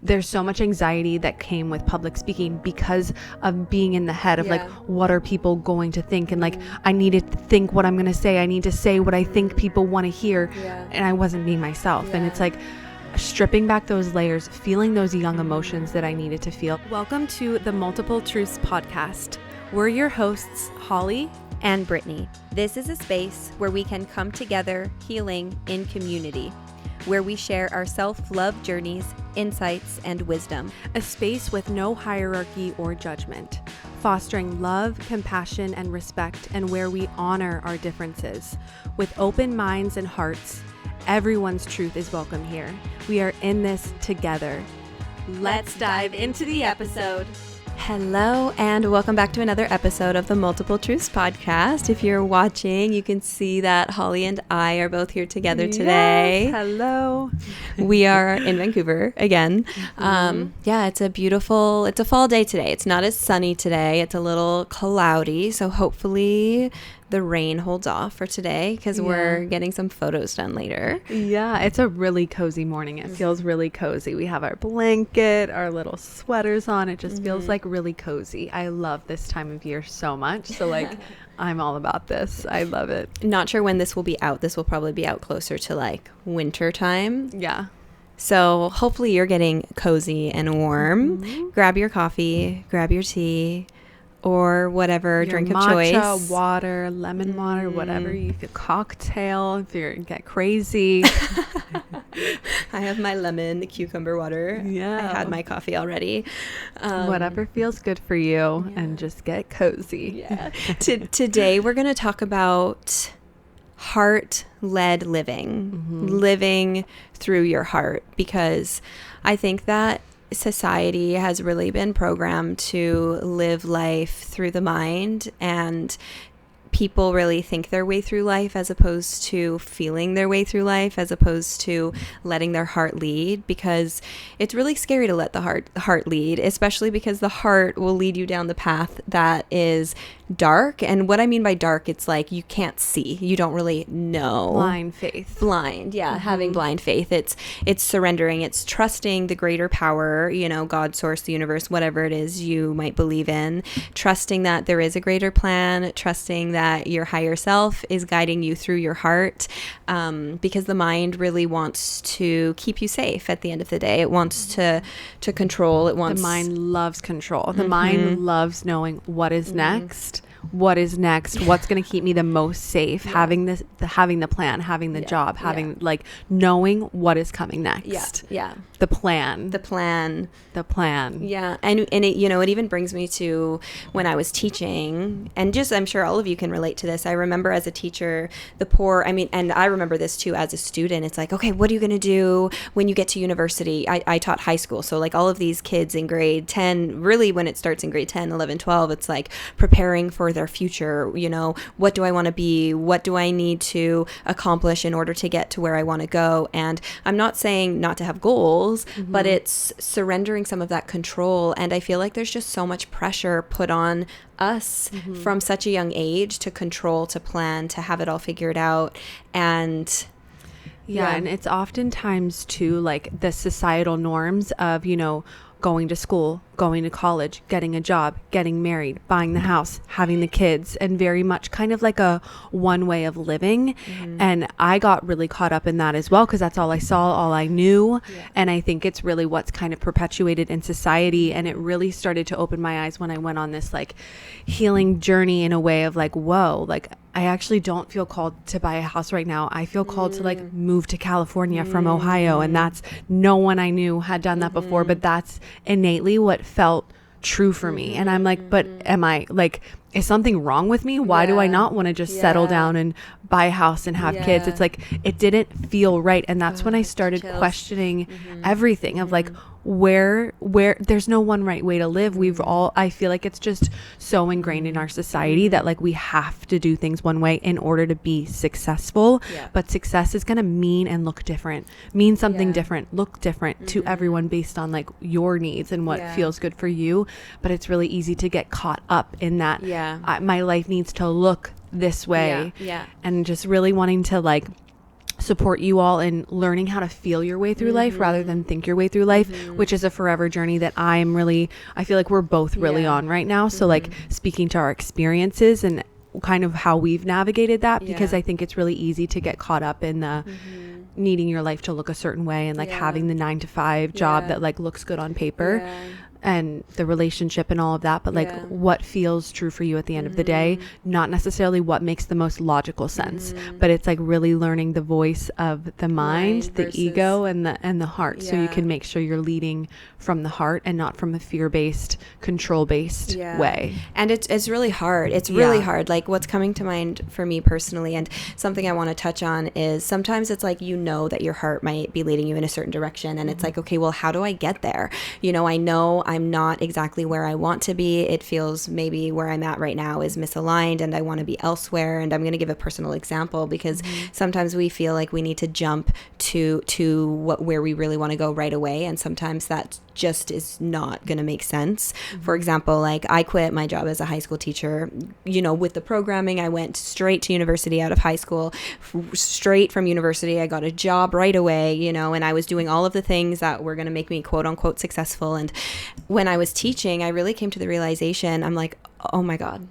there's so much anxiety that came with public speaking because of being in the head of like, what are people going to think? And like, I needed to think what I'm going to say. I need to say what I think people want to hear. And I wasn't being myself. And it's like stripping back those layers, feeling those young emotions that I needed to feel. Welcome to the Multiple Truths podcast. We're your hosts, Holly and Brittany. This is a space where we can come together healing in community, where we share our self-love journeys, insights, and wisdom. A space with no hierarchy or judgment, fostering love, compassion, and respect, and where we honor our differences. With open minds and hearts, everyone's truth is welcome here. We are in this together. Let's dive into the episode. Hello, and welcome back to another episode of the Multiple Truths podcast. If you're watching, you can see that Holly and I are both here together today. Yes, hello. We are in Vancouver again. It's a fall day today. It's not as sunny today. It's a little cloudy, so hopefully the rain holds off for today because we're getting some photos done later. Yeah, it's a really cozy morning. It feels really cozy. We have our blanket, our little sweaters on. It just feels like really cozy. I love this time of year so much. So like, I'm all about this. I love it. Not sure when this will be out. This will probably be out closer to like winter time. Yeah. So hopefully you're getting cozy and warm. Grab your coffee, grab your tea, or whatever drink of choice. Matcha, water, lemon water, whatever. You could cocktail if you get crazy. I have my lemon, the cucumber water. Yeah. I had my coffee already. Whatever feels good for you, and just get cozy. Yeah. Today we're going to talk about heart-led living, living through your heart, because I think that society has really been programmed to live life through the mind, and people really think their way through life as opposed to feeling their way through life, as opposed to letting their heart lead, because it's really scary to let the heart lead, especially because the heart will lead you down the path that is dark. And what I mean by dark, it's like you can't see, you don't really know. Blind faith. Having blind faith. It's surrendering, it's trusting the greater power, God, source, the universe, whatever it is you might believe in, trusting that there is a greater plan, trusting that your higher self is guiding you through your heart, because the mind really wants to keep you safe at the end of the day. It wants to control. The mind loves control. The mind loves knowing what is next. What's going to keep me the most safe, having the plan, having the job, having like knowing what is coming next. The plan. Yeah. And it, it even brings me to when I was teaching, and just, I'm sure all of you can relate to this. I remember as a teacher, and I remember this too as a student. It's like, okay, what are you going to do when you get to university? I taught high school. So like all of these kids in grade 10, really when it starts in grade 10, 11, 12, it's like preparing for their future. What do I want to be? What do I need to accomplish in order to get to where I want to go? And I'm not saying not to have goals, but it's surrendering some of that control. And I feel like there's just so much pressure put on us from such a young age to control, to plan, to have it all figured out. And and it's oftentimes too like the societal norms of, going to school, going to college, getting a job, getting married, buying the house, having the kids, and very much kind of like a one way of living. And I got really caught up in that as well, because that's all I saw, all I knew. And I think it's really what's kind of perpetuated in society. And it really started to open my eyes when I went on this like healing journey in a way of like, whoa, like I actually don't feel called to buy a house right now. I feel called to like move to California from Ohio. And that's, no one I knew had done that before, but that's innately what felt true for me. And I'm like, but am I like, is something wrong with me? Why do I not want to just settle down and buy a house and have kids? It's like, it didn't feel right. And that's when I started questioning everything of like, where there's no one right way to live. I feel like it's just so ingrained in our society that like we have to do things one way in order to be successful. But success is going to mean something different, look different to everyone based on like your needs and what feels good for you. But it's really easy to get caught up in that. My life needs to look this way. And just really wanting to like support you all in learning how to feel your way through life rather than think your way through life, which is a forever journey that I feel like we're both really on right now. So like speaking to our experiences and kind of how we've navigated that, because I think it's really easy to get caught up in the needing your life to look a certain way and like having the 9-to-5 job that like looks good on paper and the relationship and all of that, but like what feels true for you at the end of the day, not necessarily what makes the most logical sense, but it's like really learning the voice of the mind, the ego and the heart, so you can make sure you're leading from the heart and not from a fear-based, control-based way. And it's really hard. It's really hard. Like what's coming to mind for me personally, and something I want to touch on, is sometimes it's like, you know, that your heart might be leading you in a certain direction, and it's like, okay, well, how do I get there? You know, I know I'm not exactly where I want to be. It feels maybe where I'm at right now is misaligned and I want to be elsewhere. And I'm going to give a personal example, because sometimes we feel like we need to jump to where we really want to go right away. And sometimes that just is not going to make sense. For example, like I quit my job as a high school teacher, you know, with the programming. I went straight to university out of high school. Straight from university, I got a job right away, you know, and I was doing all of the things that were going to make me quote unquote successful. And when I was teaching, I really came to the realization, I'm like, oh my God,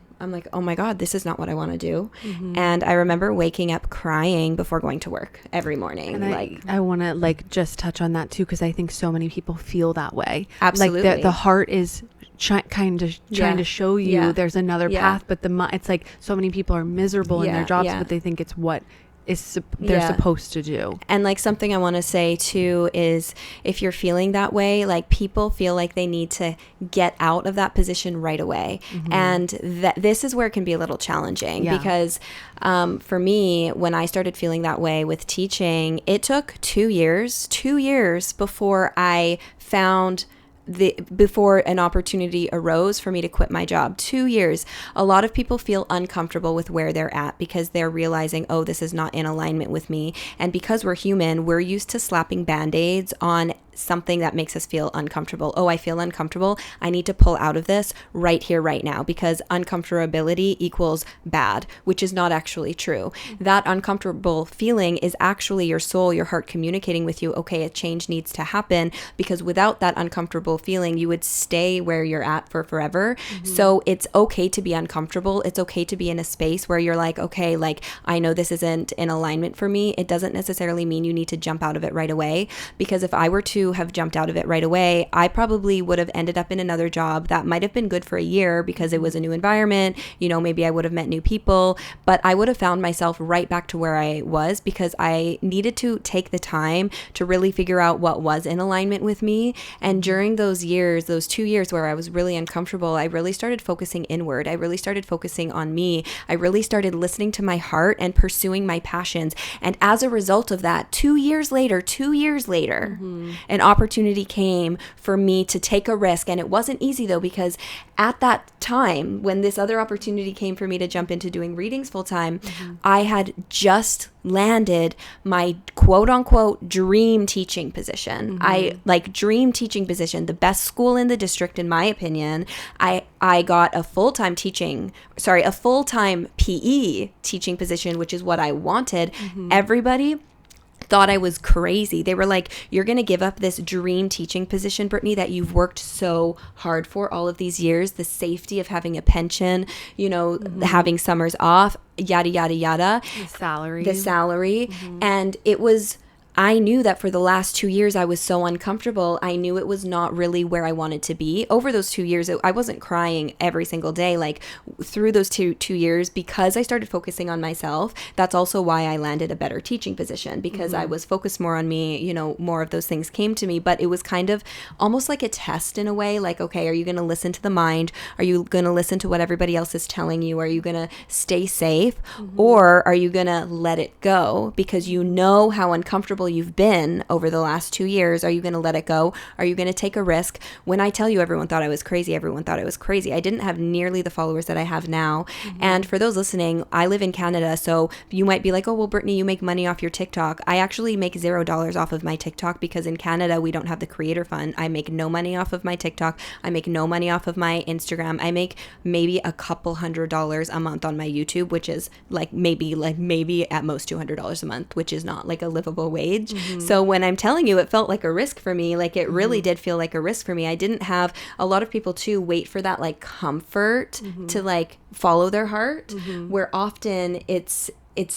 this is not what I want to do. And I remember waking up crying before going to work every morning. And I want to like just touch on that too, because I think so many people feel that way. Absolutely. Like the heart is trying to show you there's another path, but it's like so many people are miserable in their jobs, but they think it's what they're supposed to do. And like something I want to say too is, if you're feeling that way, like people feel like they need to get out of that position right away, and this is where it can be a little challenging, because for me, when I started feeling that way with teaching, it took 2 years before I found before an opportunity arose for me to quit my job. 2 years. A lot of people feel uncomfortable with where they're at because they're realizing, oh, this is not in alignment with me. And because we're human, we're used to slapping band-aids on something that makes us feel uncomfortable. Oh, I feel uncomfortable. I need to pull out of this right here, right now, because uncomfortability equals bad, which is not actually true. That uncomfortable feeling is actually your soul, your heart communicating with you, okay, a change needs to happen, because without that uncomfortable feeling, you would stay where you're at for forever. So it's okay to be uncomfortable. It's okay to be in a space where you're like, okay, like I know this isn't in alignment for me. It doesn't necessarily mean you need to jump out of it right away, because if I were to have jumped out of it right away, I probably would have ended up in another job that might have been good for a year because it was a new environment. You know, maybe I would have met new people, but I would have found myself right back to where I was, because I needed to take the time to really figure out what was in alignment with me. And during those years, those 2 years where I was really uncomfortable, I really started focusing inward. I really started focusing on me. I really started listening to my heart and pursuing my passions. And as a result of that, 2 years later, an opportunity came for me to take a risk. And it wasn't easy though, because at that time when this other opportunity came for me to jump into doing readings full time, I had just landed my quote unquote dream teaching position. Dream teaching position, the best school in the district, in my opinion. I got a full-time PE teaching position, which is what I wanted. Everybody thought I was crazy. They were like, you're going to give up this dream teaching position, Brittany, that you've worked so hard for all of these years, the safety of having a pension, you know, having summers off, yada, yada, yada. The salary. And it was, I knew that for the last 2 years, I was so uncomfortable. I knew it was not really where I wanted to be. Over those 2 years, I wasn't crying every single day. Like through those two years, because I started focusing on myself, that's also why I landed a better teaching position, because I was focused more on me, you know, more of those things came to me. But it was kind of almost like a test in a way, like, okay, are you going to listen to the mind? Are you going to listen to what everybody else is telling you? Are you going to stay safe? Or are you going to let it go because you know how uncomfortable comfortable you've been over the last 2 years. Are you going to let it go? Are you going to take a risk? When I tell you everyone thought I was crazy, everyone thought I was crazy. I didn't have nearly the followers that I have now. And for those listening, I live in Canada, so you might be like, oh, well, Brittany, you make money off your TikTok. I actually make $0 off of my TikTok because in Canada, we don't have the creator fund. I make no money off of my TikTok. I make no money off of my Instagram. I make maybe a couple $100 a month on my YouTube, which is maybe at most $200 a month, which is not like a livable wage. So when I'm telling you, it felt like a risk for me. Like it really did feel like a risk for me. I didn't have a lot of people too wait for that like comfort to like follow their heart, where often it's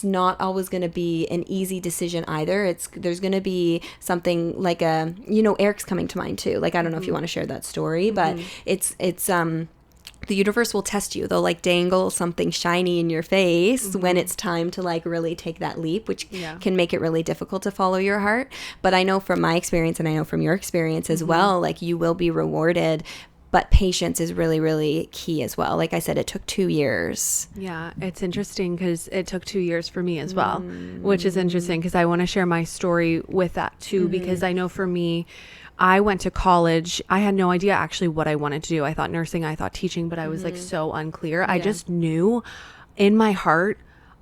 not always going to be an easy decision either. There's going to be something like Eric's coming to mind too. Like, I don't know if you want to share that story, but it's the universe will test you. They'll like dangle something shiny in your face when it's time to like really take that leap, which can make it really difficult to follow your heart. But I know from my experience, and I know from your experience as well, like you will be rewarded. But patience is really, really key as well. Like I said, it took 2 years. Yeah, it's interesting because it took 2 years for me as well, which is interesting because I want to share my story with that too, because I know for me, I went to college. I had no idea actually what I wanted to do. I thought nursing, I thought teaching, but I was like so unclear. I just knew in my heart,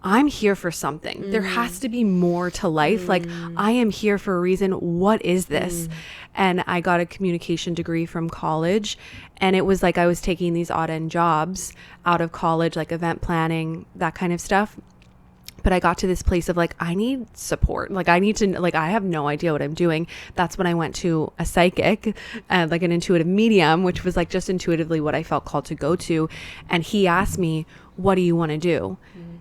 I'm here for something. There has to be more to life. Like I am here for a reason. What is this? And I got a communication degree from college, and it was like I was taking these odd end jobs out of college, like event planning, that kind of stuff. But I got to this place of like, I need support. Like I need to, like, I have no idea what I'm doing. That's when I went to a psychic, like an intuitive medium, which was like just intuitively what I felt called to go to. And he asked me, what do you want to do?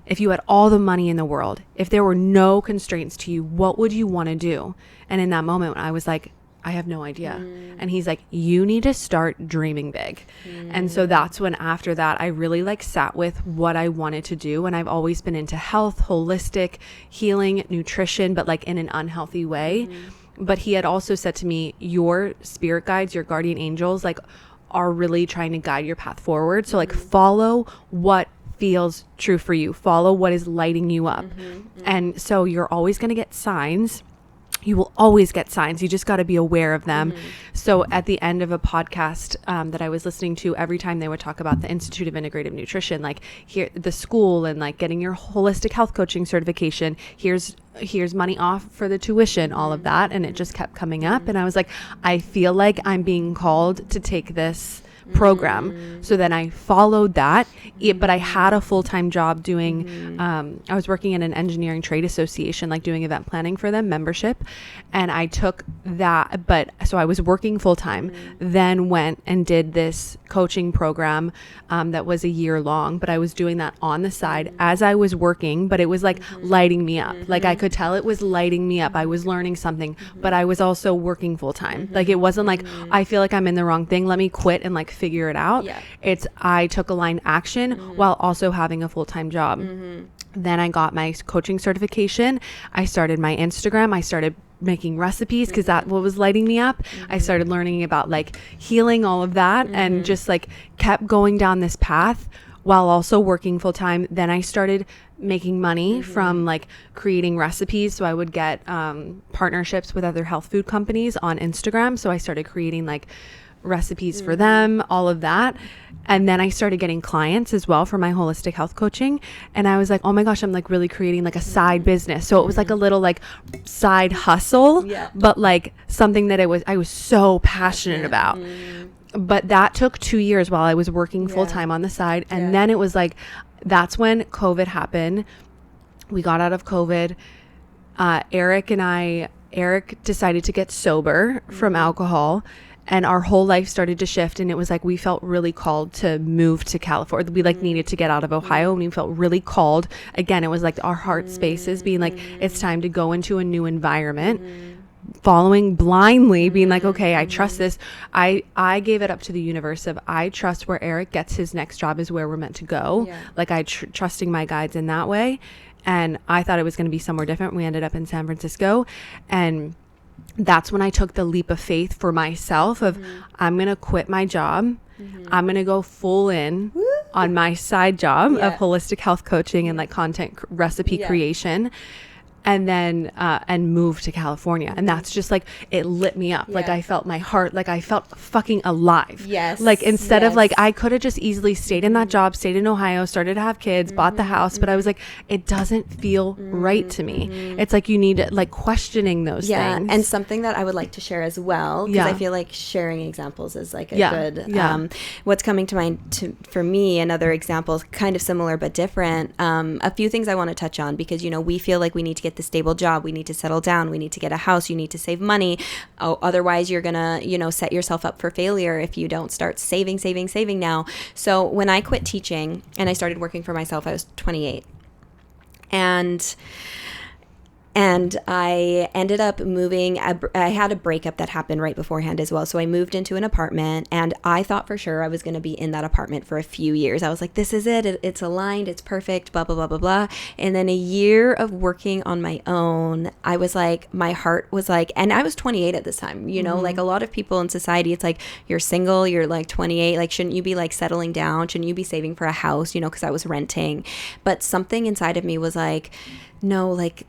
If you had all the money in the world, if there were no constraints to you, what would you want to do? And in that moment, I was like, I have no idea. And he's like, you need to start dreaming big. And so that's when after that, I really like sat with what I wanted to do. And I've always been into health, holistic healing, nutrition, but like in an unhealthy way. But he had also said to me, your spirit guides, your guardian angels, like are really trying to guide your path forward. So like follow what feels true for you. Follow what is lighting you up. And so you're always going to get signs. You will always get signs. You just got to be aware of them. So at the end of a podcast that I was listening to, every time they would talk about the Institute of Integrative Nutrition, like here, the school, and like getting your holistic health coaching certification, here's money off for the tuition, all of that. And it just kept coming up. And I was like, I feel like I'm being called to take this program. So then I followed that, but I had a full-time job doing I was working in an engineering trade association, like doing event planning for them, membership, and I took that. But so I was working full-time, then went and did this coaching program that was a year long, but I was doing that on the side as I was working, but it was like lighting me up. Like I could tell it was lighting me up. I was learning something, but I was also working full-time. Like it wasn't like I feel like I'm in the wrong thing, let me quit and like figure it out. It's I took aligned action while also having a full-time job. Then I got my coaching certification. I started my Instagram. I started making recipes because that what was lighting me up. I started learning about like healing, all of that, and just like kept going down this path while also working full time. Then I started making money from like creating recipes. So I would get partnerships with other health food companies on Instagram. So I started creating like recipes for them, all of that. And then I started getting clients as well for my holistic health coaching. And I was like, oh my gosh, I'm like really creating like a side business. So it was like a little like side hustle, but like something that I was so passionate about. But that took 2 years while I was working full time on the side. And then it was like, that's when COVID happened. We got out of COVID. Eric decided to get sober from alcohol. And our whole life started to shift, and it was like we felt really called to move to California. We like needed to get out of Ohio, and we felt really called. Again, it was like our heart spaces being like, it's time to go into a new environment, following blindly, being like, okay, I trust this. I gave it up to the universe of I trust where Eric gets his next job is where we're meant to go. Like I trusting my guides in that way. And I thought it was going to be somewhere different. We ended up in San Francisco, and that's when I took the leap of faith for myself of I'm going to quit my job. I'm going to go full in on my side job of holistic health coaching and like content recipe creation. and then and moved to California. And that's just like, it lit me up. Like, I felt my heart, like I felt fucking alive. Yes. Like, instead of like, I could have just easily stayed in that job, stayed in Ohio, started to have kids, bought the house, but I was like, it doesn't feel right to me. It's like, you need like questioning those things. And something that I would like to share as well, because I feel like sharing examples is like a good what's coming to mind for me, another example, kind of similar but different. A few things I want to touch on, because, you know, we feel like we need to get the stable job, we need to settle down, we need to get a house, you need to save money. Otherwise you're gonna, you know, set yourself up for failure if you don't start saving now. So when I quit teaching and I started working for myself, I was 28. And I ended up moving. I had a breakup that happened right beforehand as well. So I moved into an apartment, and I thought for sure I was going to be in that apartment for a few years. I was like, this is it. It's aligned. It's perfect, blah, blah, blah, blah, blah. And then a year of working on my own, I was like, my heart was like, and I was 28 at this time, you know, like a lot of people in society, it's like, you're single, you're like 28. Like, shouldn't you be like settling down? Shouldn't you be saving for a house? You know, because I was renting. But something inside of me was like, no, like,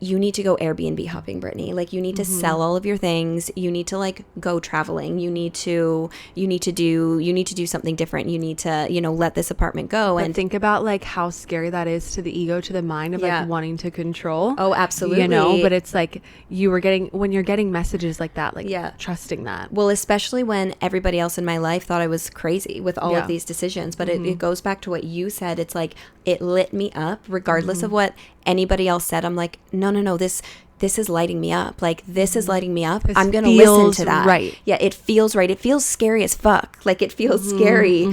you need to go Airbnb hopping, Brittany. Like, you need to sell all of your things. You need to like go traveling. You need to do something different. You need to, you know, let this apartment go. But and think about like how scary that is to the ego, to the mind of like wanting to control. Oh, absolutely. You know, but it's like when you're getting messages like that, like trusting that. Well, especially when everybody else in my life thought I was crazy with all of these decisions. But it goes back to what you said. It's like, it lit me up regardless of what anybody else said. I'm like, no, this is lighting me up. Like, this is lighting me up. I'm going to listen to that. Right. Yeah, it feels right. It feels scary as fuck. Like, it feels scary,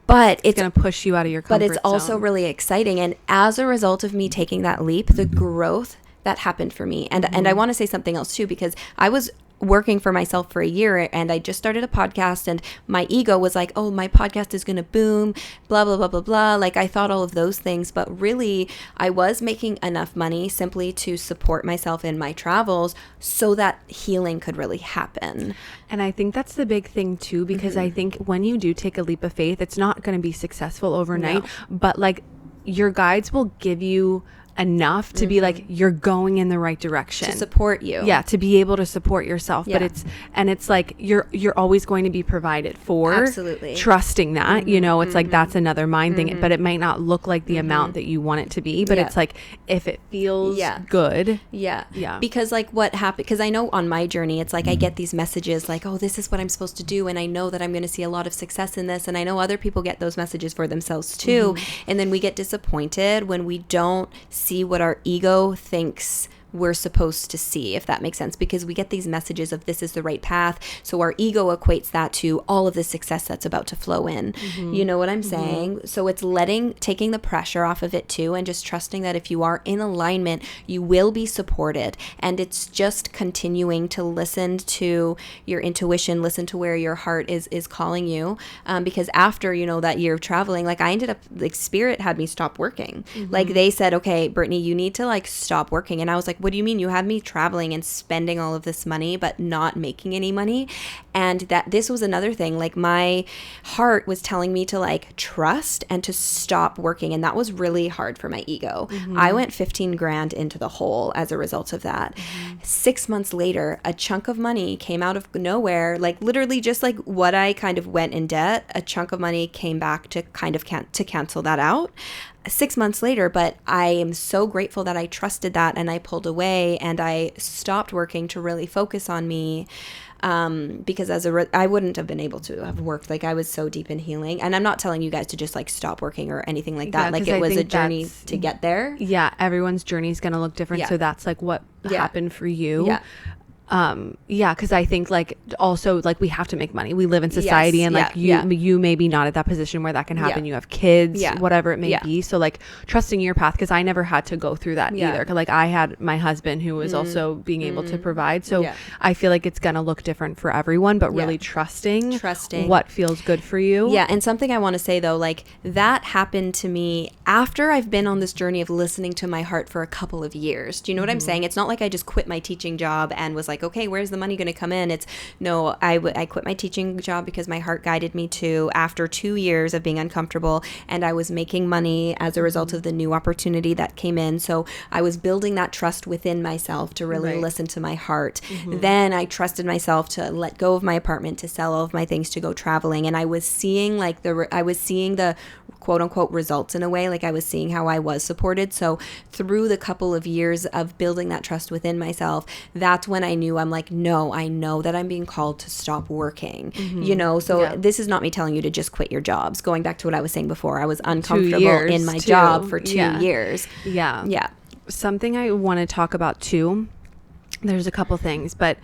but it's going to push you out of your comfort zone. But it's also really exciting. And as a result of me taking that leap, the growth that happened for me. And I want to say something else too, because I was working for myself for a year, and I just started a podcast, and my ego was like, oh, my podcast is going to boom, blah, blah, blah, blah, blah. Like, I thought all of those things, but really I was making enough money simply to support myself in my travels so that healing could really happen. And I think that's the big thing too, because I think when you do take a leap of faith, it's not going to be successful overnight, but like, your guides will give you enough to be like, you're going in the right direction, to support you, to be able to support yourself. But it's like you're always going to be provided for. Absolutely. Trusting that, you know, it's like, that's another mind thing, but it might not look like the amount that you want it to be, but it's like, if it feels good. Because like, what happened, because I know on my journey, it's like, I get these messages like, oh, this is what I'm supposed to do, and I know that I'm going to see a lot of success in this, and I know other people get those messages for themselves too, and then we get disappointed when we don't see what our ego thinks we're supposed to see, if that makes sense, because we get these messages of this is the right path, so our ego equates that to all of the success that's about to flow in. You know what I'm saying? So it's taking the pressure off of it too, and just trusting that if you are in alignment, you will be supported. And it's just continuing to listen to your intuition, listen to where your heart is calling you, because after, you know, that year of traveling, like, I ended up, like, Spirit had me stop working. Like, they said, okay, Brittany, you need to like stop working. And I was like, what do you mean? You have me traveling and spending all of this money but not making any money? And that this was another thing, like, my heart was telling me to like trust and to stop working, and that was really hard for my ego. I went 15 grand into the hole as a result of that. 6 months later, a chunk of money came out of nowhere, like literally just like what I kind of went in debt, a chunk of money came back to kind of to cancel that out. 6 months later, but I am so grateful that I trusted that, and I pulled away, and I stopped working to really focus on me, because I wouldn't have been able to have worked. Like, I was so deep in healing, and I'm not telling you guys to just like stop working or anything like that. Like, it was a journey to get there. Yeah, everyone's journey is going to look different. So that's like what happened for you. Because I think like also like we have to make money. We live in society, and like you may be not at that position where that can happen. You have kids, whatever it may be. So like trusting your path, because I never had to go through that either. Like, I had my husband who was also being able to provide. So I feel like it's gonna look different for everyone, but really trusting what feels good for you. Yeah, and something I want to say though, like, that happened to me after I've been on this journey of listening to my heart for a couple of years. Do you know what I'm saying? It's not like I just quit my teaching job and was like, like, okay, where's the money going to come in? It's no, I quit my teaching job because my heart guided me to, after 2 years of being uncomfortable, and I was making money as a result of the new opportunity that came in. So I was building that trust within myself to really listen to my heart. Then I trusted myself to let go of my apartment, to sell all of my things, to go traveling. And I was seeing like the quote unquote results in a way, like I was seeing how I was supported. So through the couple of years of building that trust within myself, that's when I knew, I'm like, no, I know that I'm being called to stop working, you know? So this is not me telling you to just quit your jobs. Going back to what I was saying before, I was uncomfortable in my job for 2 years. Yeah. Something I want to talk about too, there's a couple things, but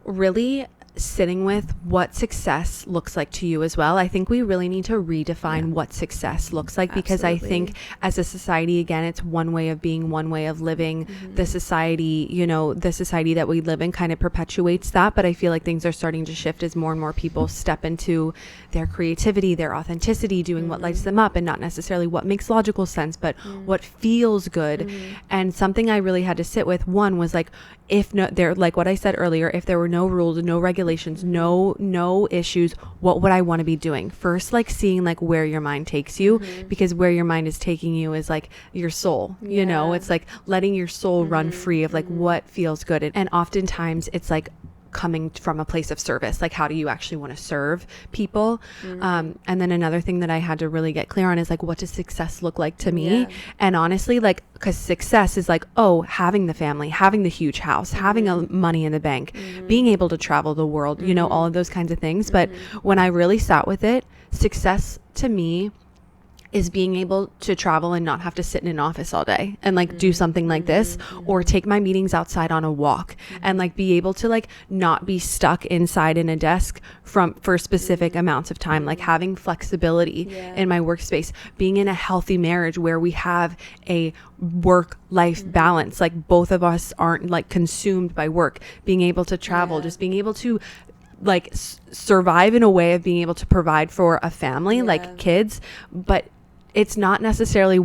really sitting with what success looks like to you as well. I think we really need to redefine what success looks like, because I think as a society, again, it's one way of being, one way of living. The society, you know, the society that we live in kind of perpetuates that, but I feel like things are starting to shift as more and more people step into their creativity, their authenticity, doing what lights them up, and not necessarily what makes logical sense, but what feels good. And something I really had to sit with, one was like, if no, there, like what I said earlier, if there were no rules, no regulations, no issues, what would I want to be doing? First, like seeing like where your mind takes you, because where your mind is taking you is like your soul, you know, it's like letting your soul run free of like what feels good. And oftentimes it's like coming from a place of service, like how do you actually want to serve people? And then another thing that I had to really get clear on is like, what does success look like to me? And honestly, like, because success is like, oh, having the family, having the huge house, having money in the bank, being able to travel the world, you know, all of those kinds of things. But when I really sat with it, success to me is being able to travel and not have to sit in an office all day and like do something like this, or take my meetings outside on a walk, and like be able to like not be stuck inside in a desk for specific amounts of time, like having flexibility in my workspace, being in a healthy marriage where we have a work-life balance, like both of us aren't like consumed by work, being able to travel, just being able to like survive in a way of being able to provide for a family, like kids, but it's not necessarily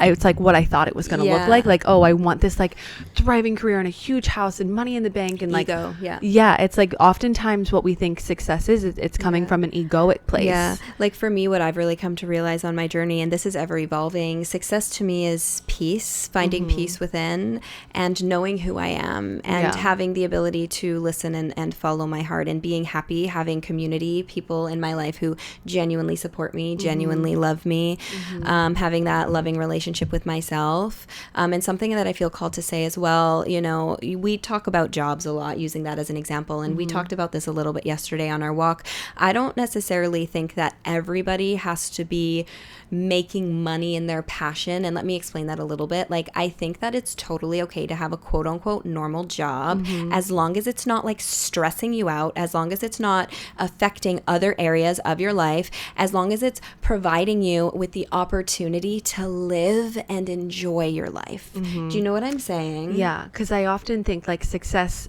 it's like what I thought it was going to look like, oh, I want this like thriving career and a huge house and money in the bank and like ego, it's like oftentimes what we think success is, it's coming from an egoic place. Like for me, what I've really come to realize on my journey, and this is ever evolving, success to me is peace, finding peace within, and knowing who I am, and having the ability to listen and follow my heart, and being happy, having community, people in my life who genuinely support me, genuinely love me, having that loving relationship with myself. And something that I feel called to say as well, you know, we talk about jobs a lot, using that as an example, and we talked about this a little bit yesterday on our walk. I don't necessarily think that everybody has to be making money in their passion, and let me explain that a little bit. Like, I think that it's totally okay to have a quote unquote normal job, as long as it's not like stressing you out, as long as it's not affecting other areas of your life, as long as it's providing you with the opportunity to live and enjoy your life. Do you know what I'm saying? Yeah, because I often think like success,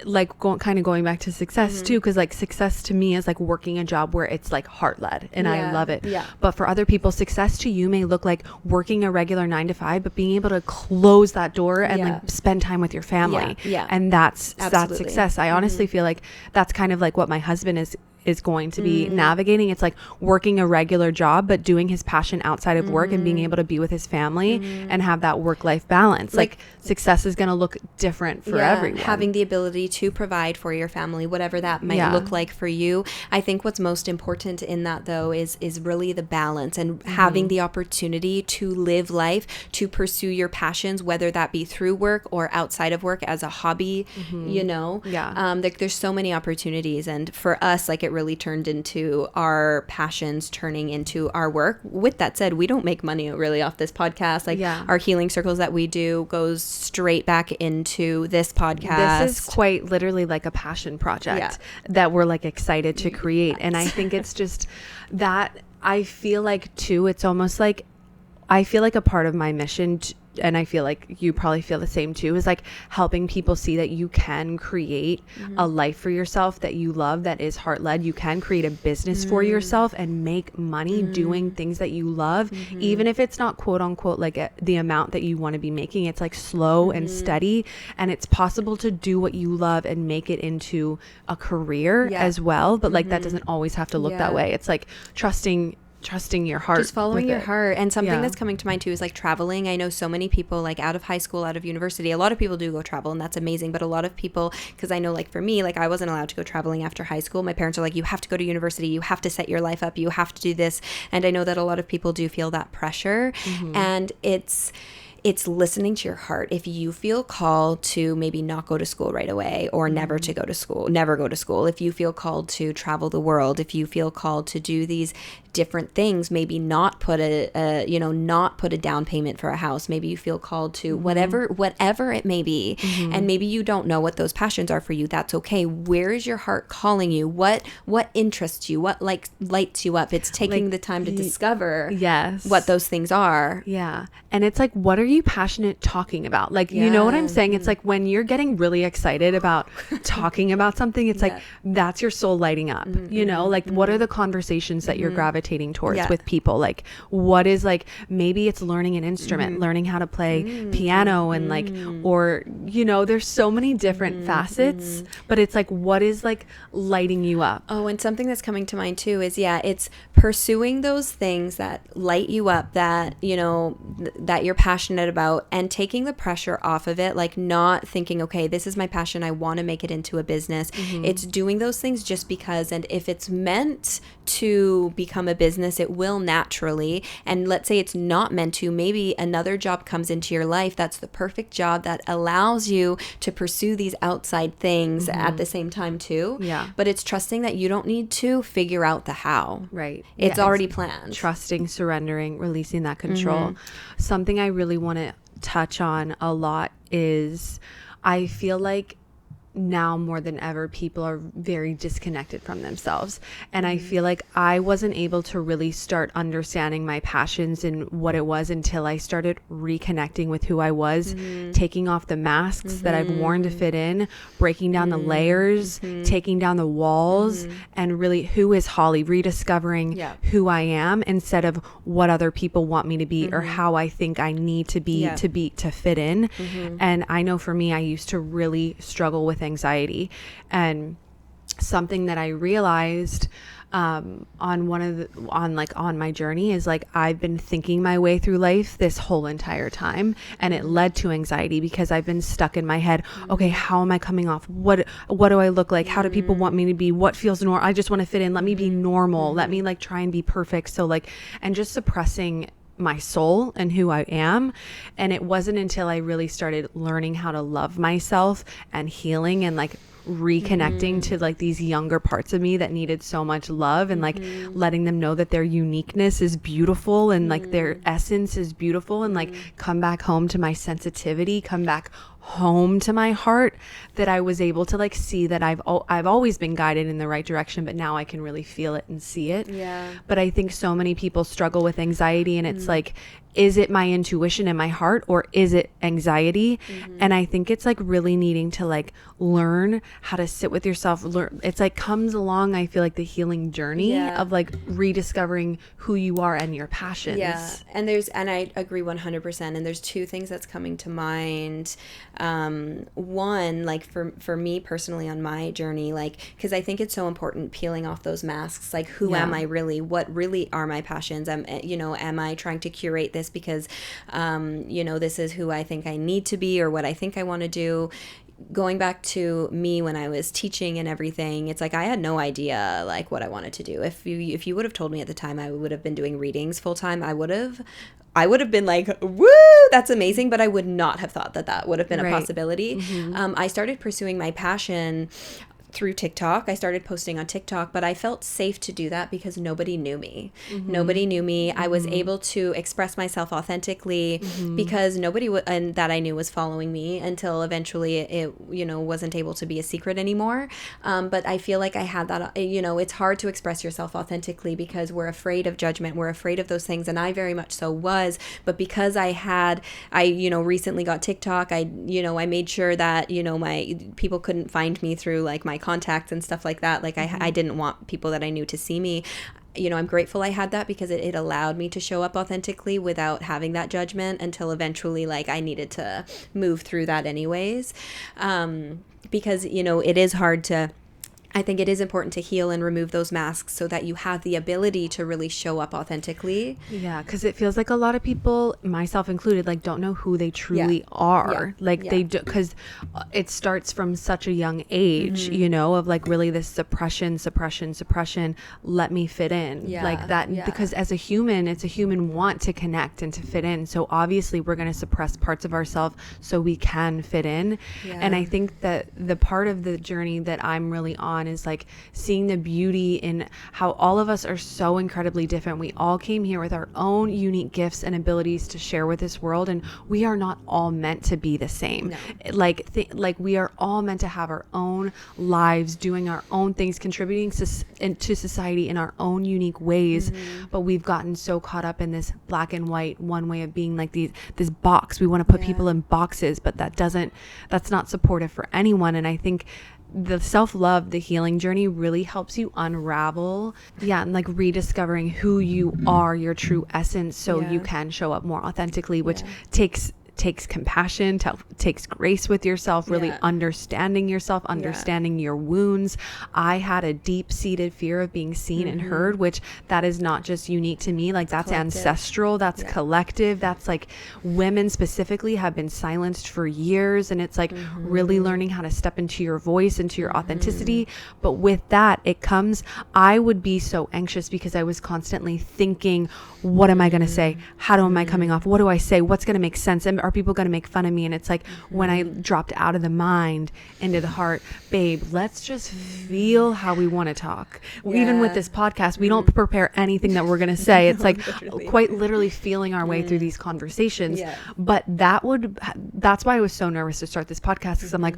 like going back to success too, because like success to me is like working a job where it's like heart-led, and I love it. But for other people, success to you may look like working a regular 9 to 5, but being able to close that door and like spend time with your family. And that's success. I honestly feel like that's kind of like what my husband is going to be navigating. It's like working a regular job, but doing his passion outside of work, and being able to be with his family and have that work-life balance. Like success is going to look different for everyone. Having the ability to provide for your family, whatever that might look like for you. I think what's most important in that though is really the balance, and having the opportunity to live life, to pursue your passions, whether that be through work or outside of work as a hobby, you know? There's so many opportunities, and for us, like, it really turned into our passions turning into our work. With that said, we don't make money really off this podcast. Like our healing circles that we do goes straight back into this podcast. This is quite literally like a passion project that we're like excited to create. And I think it's just that I feel like too, it's almost like, I feel like a part of my mission and I feel like you probably feel the same too, is like helping people see that you can create a life for yourself that you love, that is heart-led. You can create a business for yourself and make money doing things that you love, even if it's not quote unquote like the amount that you want to be making. It's like slow and steady, and it's possible to do what you love and make it into a career as well. But like that doesn't always have to look that way. It's like trusting your heart, just following your heart. And something that's coming to mind too is like traveling. I know so many people, like out of high school, out of university, a lot of people do go travel, and that's amazing. But a lot of people, because I know like for me, like I wasn't allowed to go traveling after high school. My parents are like, you have to go to university, you have to set your life up, you have to do this. And I know that a lot of people do feel that pressure, and it's listening to your heart. If you feel called to maybe not go to school right away, or never go to school, if you feel called to travel the world, if you feel called to do these different things, maybe not put a down payment for a house, maybe you feel called to whatever it may be, and maybe you don't know what those passions are for you. That's okay. Where is your heart calling you? What interests you? What lights you up? It's taking the time to discover what those things are. Yeah. And it's like, what are you passionate talking about? Like, you know what I'm saying? It's like when you're getting really excited about talking about something, it's like that's your soul lighting up. You know, like what are the conversations that you're gravitating towards with people? Like what is, like, maybe it's learning an instrument, learning how to play piano, and like, or you know, there's so many different facets, but it's like, what is like lighting you up? Oh, and something that's coming to mind too is it's pursuing those things that light you up, that you know that you're passionate about, and taking the pressure off of it. Like not thinking, okay, this is my passion, I want to make it into a business. It's doing those things just because, and if it's meant to become a business, it will naturally. And let's say it's not meant to, maybe another job comes into your life that's the perfect job that allows you to pursue these outside things at the same time too. But it's trusting that you don't need to figure out the how. Right. It's already planned. Trusting, surrendering, releasing that control. Something I really want to touch on a lot is, I feel like now more than ever, people are very disconnected from themselves. And I feel like I wasn't able to really start understanding my passions and what it was until I started reconnecting with who I was, taking off the masks that I've worn to fit in, breaking down the layers, taking down the walls, and really, who is Holly, rediscovering who I am instead of what other people want me to be or how I think I need to be to fit in. And I know for me, I used to really struggle with anxiety, and something that I realized on my journey is like, I've been thinking my way through life this whole entire time, and it led to anxiety because I've been stuck in my head. Okay, how am I coming off? What do I look like? How do people want me to be? What feels normal? I just want to fit in. Let me be normal. Let me like try and be perfect. So like, and just suppressing my soul and who I am. And it wasn't until I really started learning how to love myself and healing and like reconnecting to like these younger parts of me that needed so much love, and like letting them know that their uniqueness is beautiful and like their essence is beautiful, and like come back home to my sensitivity, come back home to my heart, that I was able to like see that I've always been guided in the right direction, but now I can really feel it and see it. But I think so many people struggle with anxiety, and it's like, is it my intuition and my heart, or is it anxiety? And I think it's like really needing to like learn how to sit with yourself. It's like comes along, I feel like, the healing journey of like rediscovering who you are and your passions. And I agree 100%. And there's two things that's coming to mind. One, like for me personally on my journey, like, because I think it's so important peeling off those masks, like who am I really? What really are my passions? Am I trying to curate this because, this is who I think I need to be or what I think I want to do? Going back to me when I was teaching and everything, it's like I had no idea like what I wanted to do. If you would have told me at the time I would have been doing readings full time, I would have been like, woo, that's amazing, but I would not have thought that would have been a possibility. I started pursuing my passion through TikTok. I started posting on TikTok, but I felt safe to do that because nobody knew me. Nobody knew me. I was able to express myself authentically because nobody and that I knew was following me until eventually it, you know, wasn't able to be a secret anymore. But I feel like I had that, you know, it's hard to express yourself authentically because we're afraid of judgment. We're afraid of those things. And I very much so was. But because I, you know, recently got TikTok, I made sure that, you know, my people couldn't find me through like my contacts and stuff like that. Like I didn't want people that I knew to see me. You know, I'm grateful I had that because it allowed me to show up authentically without having that judgment until eventually like I needed to move through that anyways. Because, you know, it is hard to, I think it is important to heal and remove those masks so that you have the ability to really show up authentically. Yeah, because it feels like a lot of people, myself included, like don't know who they truly are. Like they do, because it starts from such a young age, you know, of like really this suppression. Let me fit in, like that. Because as a human, it's a human want to connect and to fit in. So obviously, we're going to suppress parts of ourselves so we can fit in. And I think that the part of the journey that I'm really on is like seeing the beauty in how all of us are so incredibly different. We all came here with our own unique gifts and abilities to share with this world, and we are not all meant to be the same. No. Like we are all meant to have our own lives, doing our own things, contributing to society in our own unique ways. But we've gotten so caught up in this black and white one way of being, like this box. We want to put people in boxes, but that's not supportive for anyone. And I think the self-love, the healing journey really helps you unravel, and like rediscovering who you are, your true essence, so you can show up more authentically, which takes compassion, takes grace with yourself, really understanding yourself, understanding your wounds. I had a deep-seated fear of being seen and heard, which that is not just unique to me. Like that's collective. Ancestral, that's collective. That's like women specifically have been silenced for years. And it's like really learning how to step into your voice, into your authenticity. But with that, it comes, I would be so anxious because I was constantly thinking, what am I going to say? How am I coming off? What do I say? What's going to make sense? And are people going to make fun of me? And it's like when I dropped out of the mind into the heart, babe, let's just feel how we want to talk. Even with this podcast, we don't prepare anything that we're going to say. It's like quite literally feeling our way through these conversations. But that's why I was so nervous to start this podcast, because I'm like,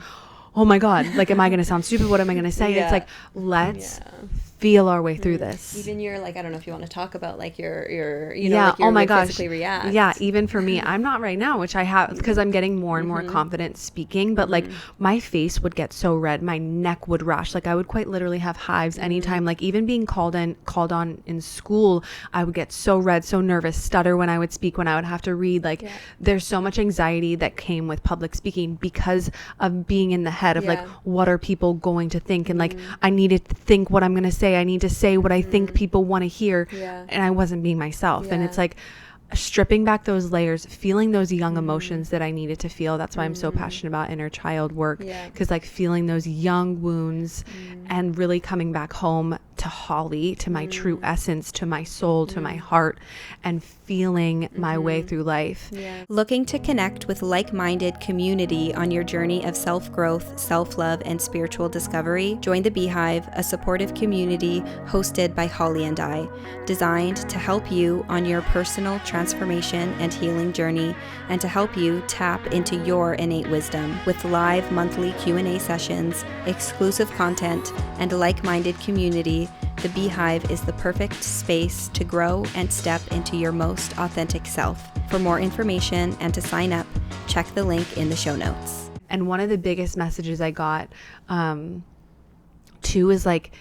oh my God, like, am I going to sound stupid? What am I going to say? It's like, let's feel our way through this. Even your, like, I don't know if you want to talk about like your you know, like your, oh my gosh, physically react. Even for me, I'm not right now, which I have, because I'm getting more and more confident speaking, but like my face would get so red, my neck would rash, like I would quite literally have hives anytime, like even being called on in school, I would get so red, so nervous, stutter when I would speak, when I would have to read, like there's so much anxiety that came with public speaking because of being in the head of like, what are people going to think? And like, I needed to think what I'm going to say. I need to say what I think people want to hear. And I wasn't being myself. And it's like stripping back those layers, feeling those young emotions that I needed to feel. That's why I'm so passionate about inner child work, because like feeling those young wounds and really coming back home to Holly, to my true essence, to my soul, to my heart, and feeling my way through life. Looking to connect with like-minded community on your journey of self-growth, self-love, and spiritual discovery? Join the Beehive, a supportive community hosted by Holly and I, designed to help you on your personal transformation and healing journey, and to help you tap into your innate wisdom. With live monthly Q&A sessions, exclusive content, and a like-minded community, the Beehive is the perfect space to grow and step into your most authentic self. For more information and to sign up, check the link in the show notes. And one of the biggest messages I got too is like,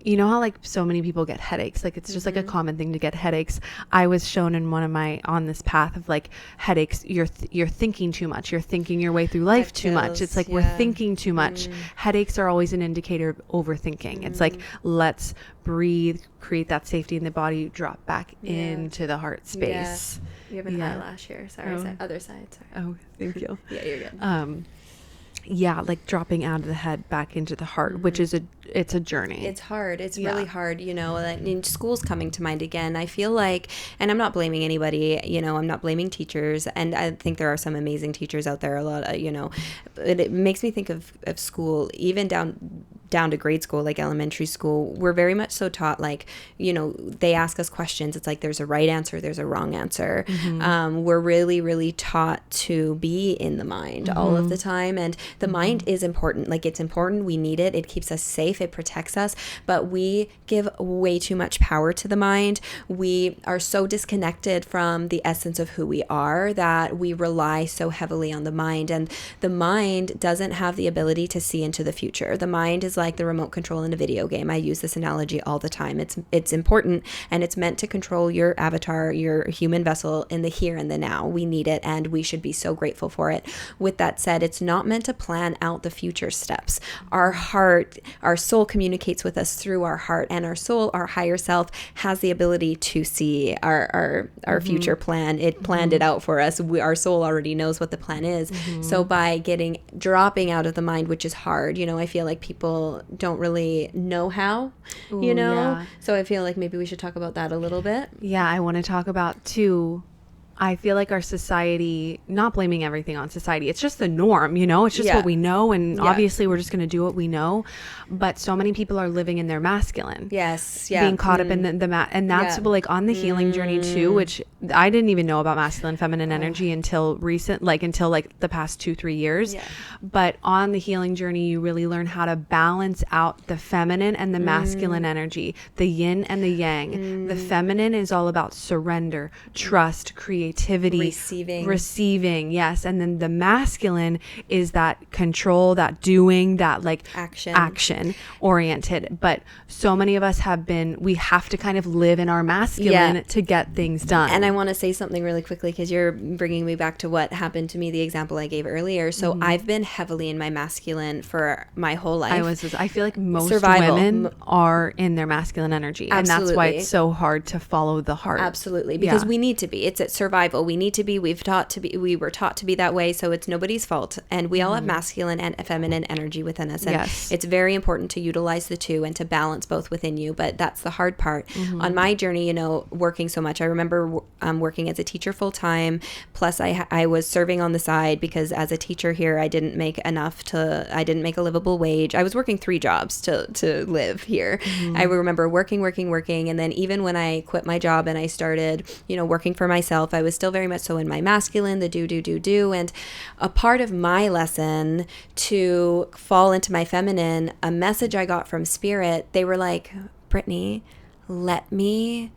you know how like so many people get headaches, like it's just like a common thing to get headaches. I was shown in one of my, on this path of like headaches, you're thinking too much, you're thinking your way through life too much. It's like we're thinking too much. Headaches are always an indicator of overthinking. It's like, let's breathe, create that safety in the body, drop back into the heart space. You have an eyelash here. Sorry, other side. Sorry. Oh, thank you. You're good. Like dropping out of the head back into the heart, which is it's a journey. It's hard. It's really hard, you know. I mean, school's coming to mind again. I feel like, and I'm not blaming anybody, you know, I'm not blaming teachers, and I think there are some amazing teachers out there, a lot of, you know, but it makes me think of school, even down down to grade school, like elementary school, we're very much so taught, like, you know, they ask us questions. It's like there's a right answer, there's a wrong answer. We're really, really taught to be in the mind all of the time. And the mind is important. Like, it's important. We need it. It keeps us safe. It protects us. But we give way too much power to the mind. We are so disconnected from the essence of who we are that we rely so heavily on the mind. And the mind doesn't have the ability to see into the future. The mind is like the remote control in a video game. I use this analogy all the time. It's important, and it's meant to control your avatar, your human vessel, in the here and the now. We need it, and we should be so grateful for it. With that said, it's not meant to plan out the future steps. Our heart, our soul communicates with us through our heart, and our soul, our higher self, has the ability to see our future plan. It planned it out for us. Our soul already knows what the plan is. So by dropping out of the mind, which is hard, you know, I feel like people don't really know how, you know. Yeah. So I feel like maybe we should talk about that a little bit. Yeah, I want to talk about too. I feel like our society, not blaming everything on society, it's just the norm, you know, it's just what we know. And obviously we're just going to do what we know. But so many people are living in their masculine. Yes. Yeah. Being caught up in and that's like on the healing journey too, which I didn't even know about masculine, feminine energy until the past 2-3 years. Yeah. But on the healing journey, you really learn how to balance out the feminine and the masculine energy, the yin and the yang. The feminine is all about surrender, trust, creativity, receiving, yes. And then the masculine is that control, that doing, that like action oriented. But so many of us we have to kind of live in our masculine to get things done. And I want to say something really quickly, because you're bringing me back to what happened to me, the example I gave earlier. So I've been heavily in my masculine for my whole life. I feel like most women are in their masculine energy. Absolutely. And that's why it's so hard to follow the heart. Absolutely. Because we need to be. It's at survival. We need to be. We were taught to be that way. So it's nobody's fault. And we all have masculine and feminine energy within us. And it's very important to utilize the two and to balance both within you. But that's the hard part. On my journey, you know, working so much, I remember working as a teacher full time. Plus I was serving on the side, because as a teacher here, I didn't make a livable wage. I was working 3 jobs to live here. I remember working. And then even when I quit my job and I started, you know, working for myself, I was still very much so in my masculine, the do. And a part of my lesson to fall into my feminine, a message I got from Spirit, they were like, Brittany, let me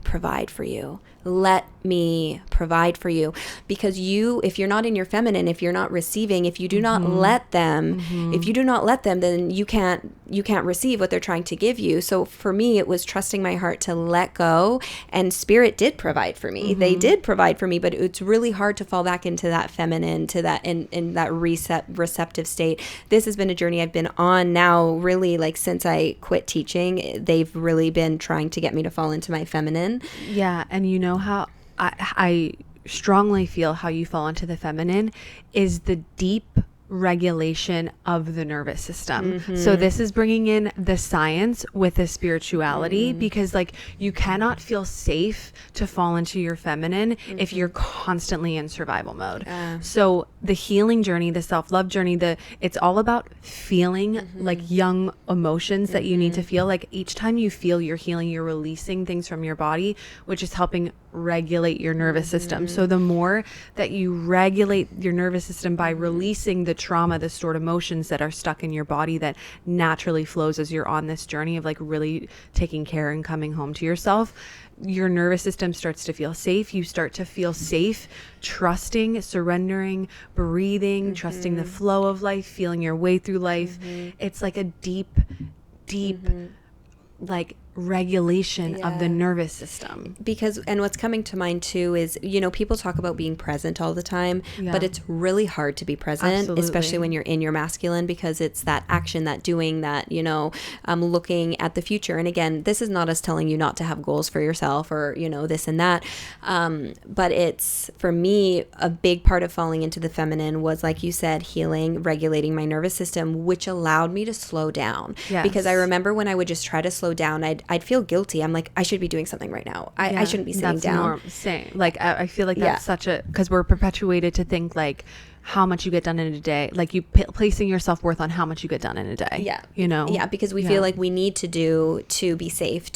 provide for you. Let me provide for you. Because if you're not in your feminine, if you're not receiving, if you do not let them, then you can't receive what they're trying to give you. So for me, it was trusting my heart to let go, and Spirit did provide for me. They did provide for me, but it's really hard to fall back into that feminine, to that in that receptive state. This has been a journey I've been on now, really, like since I quit teaching. They've really been trying to get me to fall into my feminine. Yeah, and you know how I strongly feel how you fall into the feminine is the deep regulation of the nervous system. So this is bringing in the science with the spirituality, because like you cannot feel safe to fall into your feminine if you're constantly in survival mode. So the healing journey, the self-love journey, it's all about feeling like young emotions that you need to feel. Like each time you feel you're healing, you're releasing things from your body, which is helping regulate your nervous system. So the more that you regulate your nervous system by releasing the trauma, the stored emotions that are stuck in your body that naturally flows as you're on this journey of like really taking care and coming home to yourself, your nervous system starts to feel safe. You start to feel safe, trusting, surrendering, breathing, trusting the flow of life, feeling your way through life. It's like a deep like regulation of the nervous system. Because, and what's coming to mind too is, you know, people talk about being present all the time, but it's really hard to be present, especially when you're in your masculine, because it's that action, that doing, that, you know, looking at the future. And again, this is not us telling you not to have goals for yourself or, you know, this and that. But it's, for me, a big part of falling into the feminine was, like you said, healing, regulating my nervous system, which allowed me to slow down. Because I remember when I would just try to slow down, I'd feel guilty. I'm like, I should be doing something right now. I shouldn't be sitting down. Same. Like, I feel like that's such a, because we're perpetuated to think like, how much you get done in a day, like you placing your self-worth on how much you get done in a day. Yeah. You know? Yeah, because we feel like we need to do to be safe,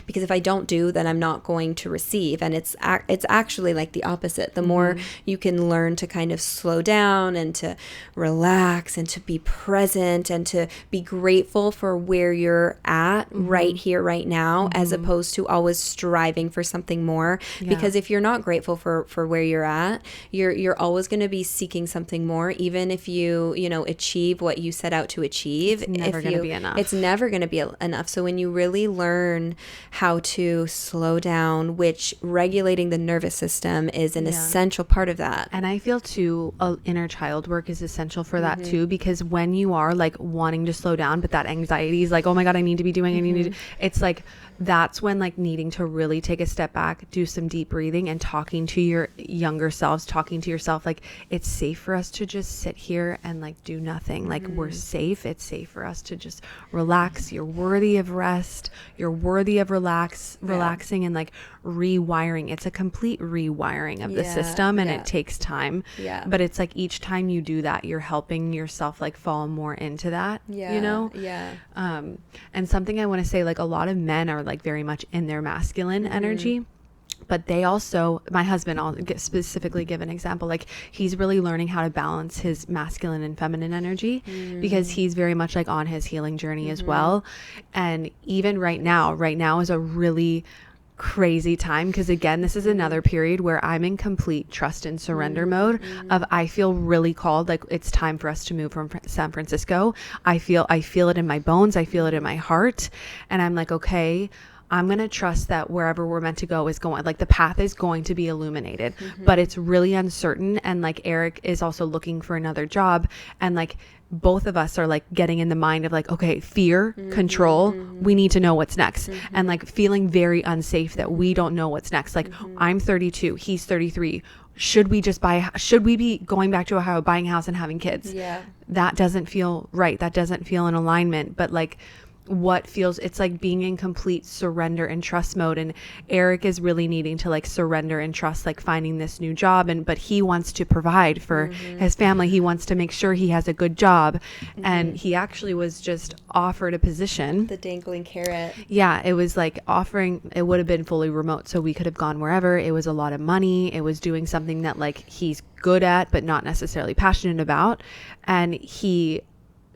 because if I don't do, then I'm not going to receive. And it's actually like the opposite. The more you can learn to kind of slow down and to relax and to be present and to be grateful for where you're at right here, right now, as opposed to always striving for something more. Because if you're not grateful for where you're at, you're always going to be seeking something more, even if you achieve what you set out to achieve. It's never going to be enough. It's never going to be enough. So when you really learn how to slow down, which regulating the nervous system is an essential part of that. And I feel too, inner child work is essential for that too, because when you are like wanting to slow down, but that anxiety is like, oh my God, I need to be doing, I need to, it's like, that's when like needing to really take a step back, do some deep breathing and talking to your younger selves, talking to yourself, like it's safe for us to just sit here and like do nothing. Like we're safe. It's safe for us to just relax. You're worthy of rest. You're worthy of relaxing and like rewiring. It's a complete rewiring of the system, and it takes time. Yeah. But it's like each time you do that, you're helping yourself like fall more into that, you know? Yeah. And something I want to say, like a lot of men are like very much in their masculine energy. But they also, my husband, I'll specifically give an example, like he's really learning how to balance his masculine and feminine energy because he's very much like on his healing journey as well. And even right now is a really crazy time, because again, this is another period where I'm in complete trust and surrender mode of, I feel really called, like it's time for us to move from San Francisco. I feel it in my bones. I feel it in my heart. And I'm like, okay, I'm going to trust that wherever we're meant to go is going, like the path is going to be illuminated, but it's really uncertain. And like Eric is also looking for another job, and like both of us are like getting in the mind of like, okay, fear, control, we need to know what's next. And like feeling very unsafe that we don't know what's next. Like I'm 32, he's 33. Should we be going back to Ohio, buying a house and having kids? Yeah. That doesn't feel right. That doesn't feel in alignment. But like, it's like being in complete surrender and trust mode. And Eric is really needing to like surrender and trust, like finding this new job, but he wants to provide for his family. He wants to make sure he has a good job. And he actually was just offered a position. The dangling carrot. Yeah, it was like it would have been fully remote, so we could have gone wherever. It was a lot of money. It was doing something that like he's good at but not necessarily passionate about. And he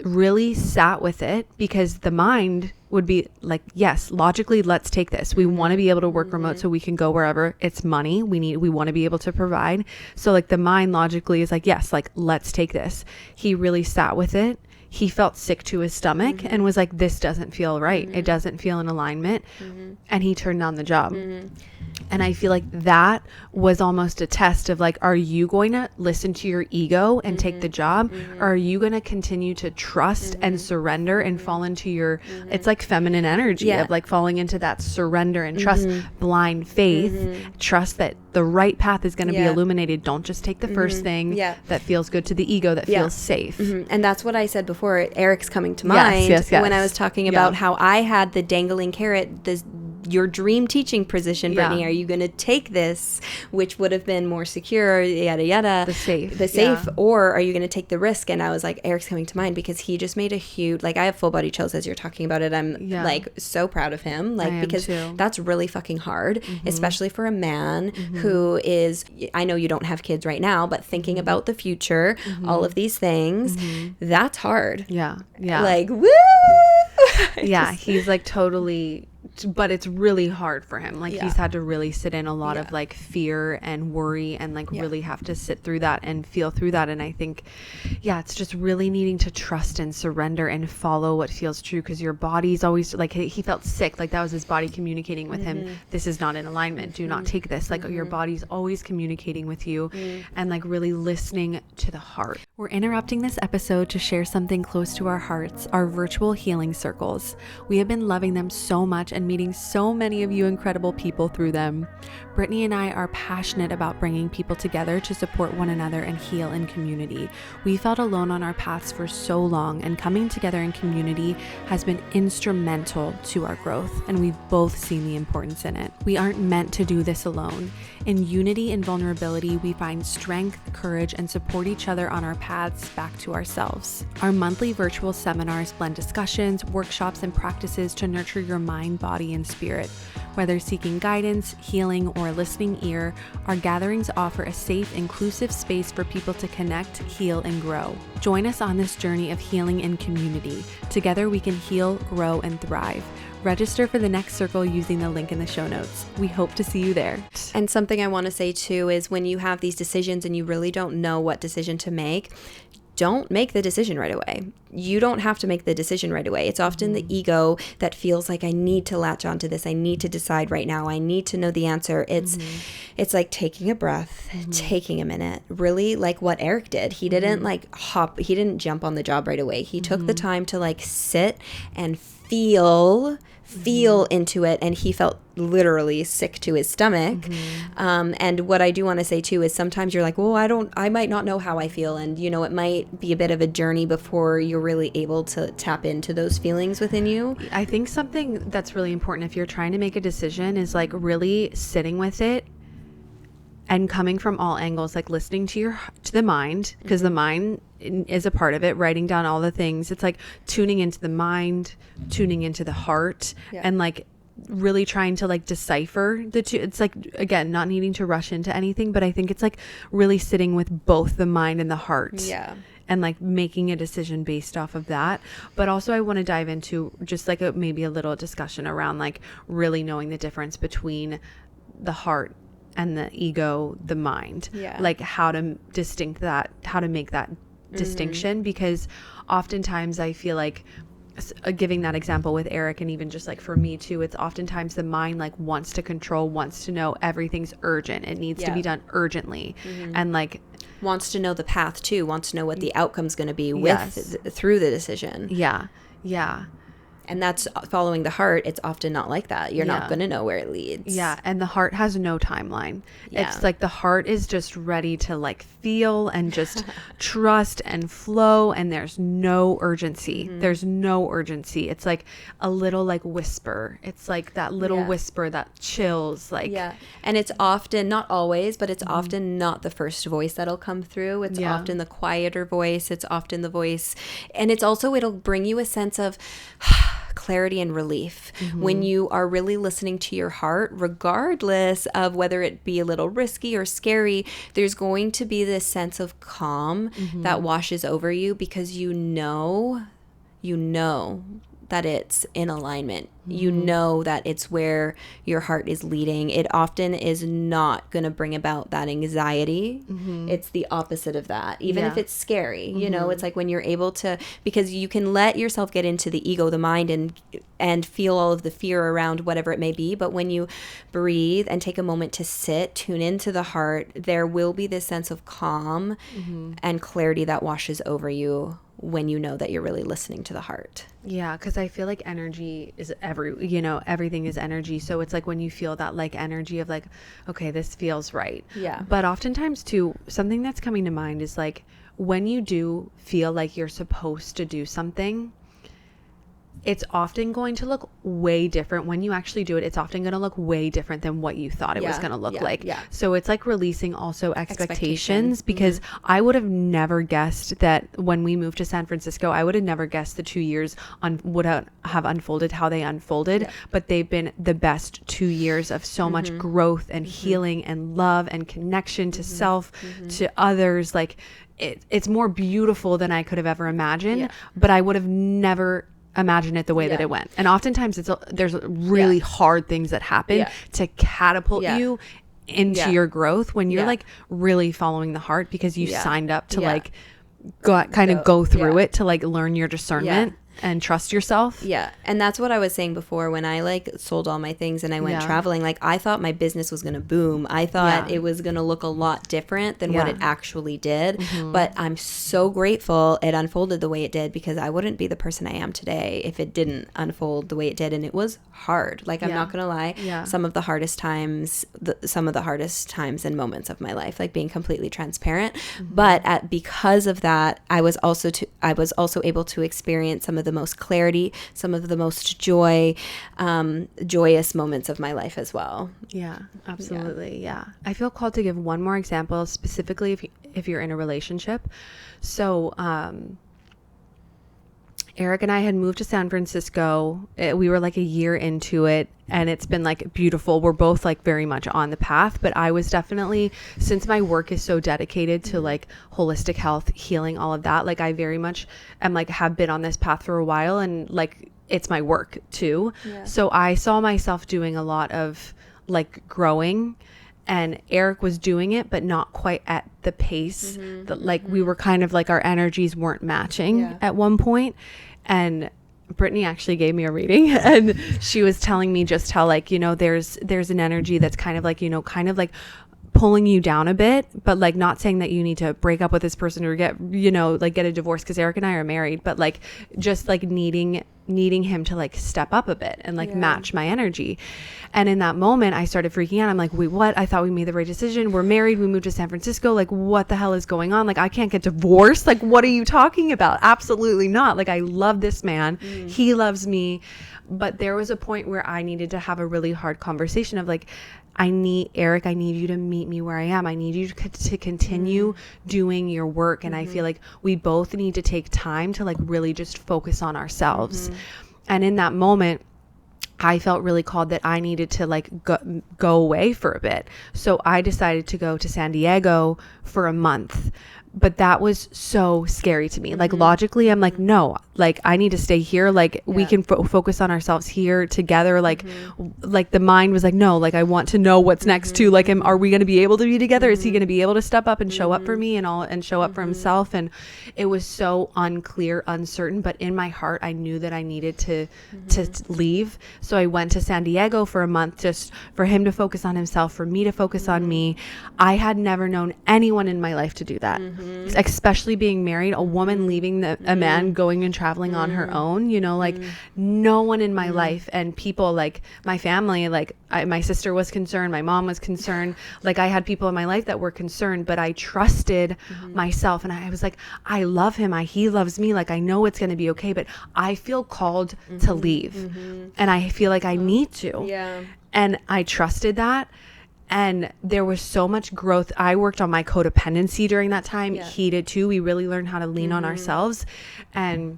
really sat with it, because the mind would be like, yes, logically, let's take this. We want to be able to work remote so we can go wherever. It's money. We want to be able to provide. So like the mind logically is like, yes, like let's take this. He really sat with it. He felt sick to his stomach and was like, this doesn't feel right. It doesn't feel in alignment. And he turned down the job. And I feel like that was almost a test of like, are you going to listen to your ego and take the job? Or are you going to continue to trust and surrender and fall into your, it's like feminine energy of like falling into that surrender and trust, blind faith, trust that the right path is going to be illuminated. Don't just take the first thing that feels good to the ego, that feels safe. And that's what I said before. Eric's coming to mind when I was talking about how I had the dangling carrot, your dream teaching position, Brittany. Are you going to take this, which would have been more secure, yada yada, the safe, or are you going to take the risk? And I was like, Eric's coming to mind, because he just made a huge, like, I have full body chills as you're talking about it. I'm like so proud of him, like, because that's really fucking hard, especially for a man who is, I know you don't have kids right now, but thinking about the future, all of these things, that's hard. Like, woo. He's like totally, but it's really hard for him. Like he's had to really sit in a lot of like fear and worry, and like really have to sit through that and feel through that. And I think, it's just really needing to trust and surrender and follow what feels true, because your body's always like, he felt sick. Like that was his body communicating with him. This is not in alignment. Do not take this. Like your body's always communicating with you, and like really listening to the heart. We're interrupting this episode to share something close to our hearts, our virtual healing circles. We have been loving them so much and meeting so many of you incredible people through them. Brittany and I are passionate about bringing people together to support one another and heal in community. We felt alone on our paths for so long, and coming together in community has been instrumental to our growth, and we've both seen the importance in it. We aren't meant to do this alone. In unity and vulnerability, we find strength, courage, and support each other on our paths back to ourselves. Our monthly virtual seminars blend discussions, workshops, and practices to nurture your mind, body, and spirit. Whether seeking guidance, healing, or a listening ear, our gatherings offer a safe, inclusive space for people to connect, heal, and grow. Join us on this journey of healing in community. Together we can heal, grow, and thrive. Register for the next circle using the link in the show notes. We hope to see you there. And something I want to say too is when you have these decisions and you really don't know what decision to make, don't make the decision right away. You don't have to make the decision right away. It's often the ego that feels like I need to latch onto this. I need to decide right now. I need to know the answer. It's like taking a breath, taking a minute. Really like what Eric did. He didn't he didn't jump on the job right away. He took the time to sit and feel into it, and he felt literally sick to his stomach. And what I do want to say too is sometimes you're like, well, I might not know how I feel, and it might be a bit of a journey before you're really able to tap into those feelings within you. I think something that's really important if you're trying to make a decision is really sitting with it and coming from all angles, listening to the mind, because the mind is a part of it, writing down all the things. It's tuning into the mind, tuning into the heart, and really trying to decipher the two. It's again, not needing to rush into anything, but I think it's really sitting with both the mind and the heart. Yeah. And making a decision based off of that. But also I want to dive into just maybe a little discussion around really knowing the difference between the heart and the ego, the mind. How to how to make that distinction, because oftentimes I feel giving that example with Eric, and even just for me too, it's oftentimes the mind wants to control, wants to know everything's urgent. It needs to be done urgently. And wants to know the path too, wants to know what the outcome's going to be through the decision. Yeah. And that's following the heart. It's often not like that. You're not going to know where it leads. Yeah. And the heart has no timeline. It's the heart is just ready to feel and just trust and flow. And there's no urgency. There's no urgency. It's a little whisper. It's that little whisper that chills. And it's often, not always, but it's often not the first voice that'll come through. It's often the quieter voice. It's often the voice. And it's also, it'll bring you a sense of clarity and relief when you are really listening to your heart, regardless of whether it be a little risky or scary. There's going to be this sense of calm that washes over you, because you know that it's in alignment. You know that it's where your heart is leading. It often is not going to bring about that anxiety. It's the opposite of that. Even if it's scary, it's when you're able to, because you can let yourself get into the ego, the mind, and feel all of the fear around whatever it may be. But when you breathe and take a moment to sit, tune into the heart, there will be this sense of calm and clarity that washes over you when you know that you're really listening to the heart. Yeah, because I feel energy is everything is energy. So it's when you feel that energy of okay, this feels right. Yeah. But oftentimes too, something that's coming to mind is when you do feel you're supposed to do something, it's often going to look way different. When you actually do it, it's often going to look way different than what you thought it was going to look like. Yeah. So it's releasing also expectations, because I would have never guessed that when we moved to San Francisco, I would have never guessed the 2 years would have unfolded how they unfolded. Yeah. But they've been the best 2 years of so much growth and healing and love and connection to self, to others. It's more beautiful than I could have ever imagined, but I would have never imagine it the way that it went. And oftentimes there's really hard things that happen to catapult you into your growth when you're really following the heart, because you signed up to go through it, to learn your discernment. and trust yourself. Yeah. And that's what I was saying before when I like sold all my things and I went traveling. Like I thought my business was going to boom. I thought it was going to look a lot different than what it actually did. But I'm so grateful it unfolded the way it did, because I wouldn't be the person I am today if it didn't unfold the way it did. And it was hard. Like I'm not going to lie. Some of the hardest times and moments of my life, like being completely transparent. But because of that, I was also able to experience some of the most clarity, some of the most joyous moments of my life as well. Yeah, absolutely. Yeah. I feel called to give one more example, specifically if you're in a relationship. So, Eric and I had moved to San Francisco. We were like a year into it, and it's been like beautiful. We're both like very much on the path, but I was definitely, since my work is so dedicated to like holistic health, healing, all of that, like I very much am like have been on this path for a while, and like it's my work too. So I saw myself doing a lot of like growing, and Eric was doing it, but not quite at the pace that like we were kind of like our energies weren't matching at one point. And Brittany actually gave me a reading, and she was telling me just how like, you know, there's an energy that's kind of like, you know, kind of like pulling you down a bit, but like not saying that you need to break up with this person or get, you know, like get a divorce, because Eric and I are married, but like just like needing him to like step up a bit and like match my energy. And in that moment I started freaking out. I'm like, wait, what? I thought we made the right decision. We're married. We moved to San Francisco. Like, what the hell is going on? Like, I can't get divorced. Like, what are you talking about? Absolutely not. Like, I love this man. He loves me. But there was a point where I needed to have a really hard conversation of like, Eric, I need you to meet me where I am. I need you to continue doing your work. And I feel like we both need to take time to like really just focus on ourselves. And in that moment, I felt really called that I needed to like go away for a bit. So I decided to go to San Diego for a month. But that was so scary to me. Like logically, I'm like, no, like I need to stay here. Like we can focus on ourselves here together. Like, like the mind was like, no, like I want to know what's next too. Like, are we going to be able to be together? Is he going to be able to step up and show up for me and show up for himself? And it was so unclear, uncertain. But in my heart, I knew that I needed to leave. So I went to San Diego for a month, just for him to focus on himself, for me to focus on me. I had never known anyone in my life to do that. Especially being married, a woman leaving a man going and traveling on her own, you know, like no one in my life, and people like my family, like my sister was concerned, my mom was concerned, like I had people in my life that were concerned, but I trusted myself, and I was like, I love him, he loves me, like I know it's going to be okay, but I feel called to leave, and I feel like I need to, and I trusted that. And there was so much growth. I worked on my codependency during that time. He did too. We really learned how to lean on ourselves. And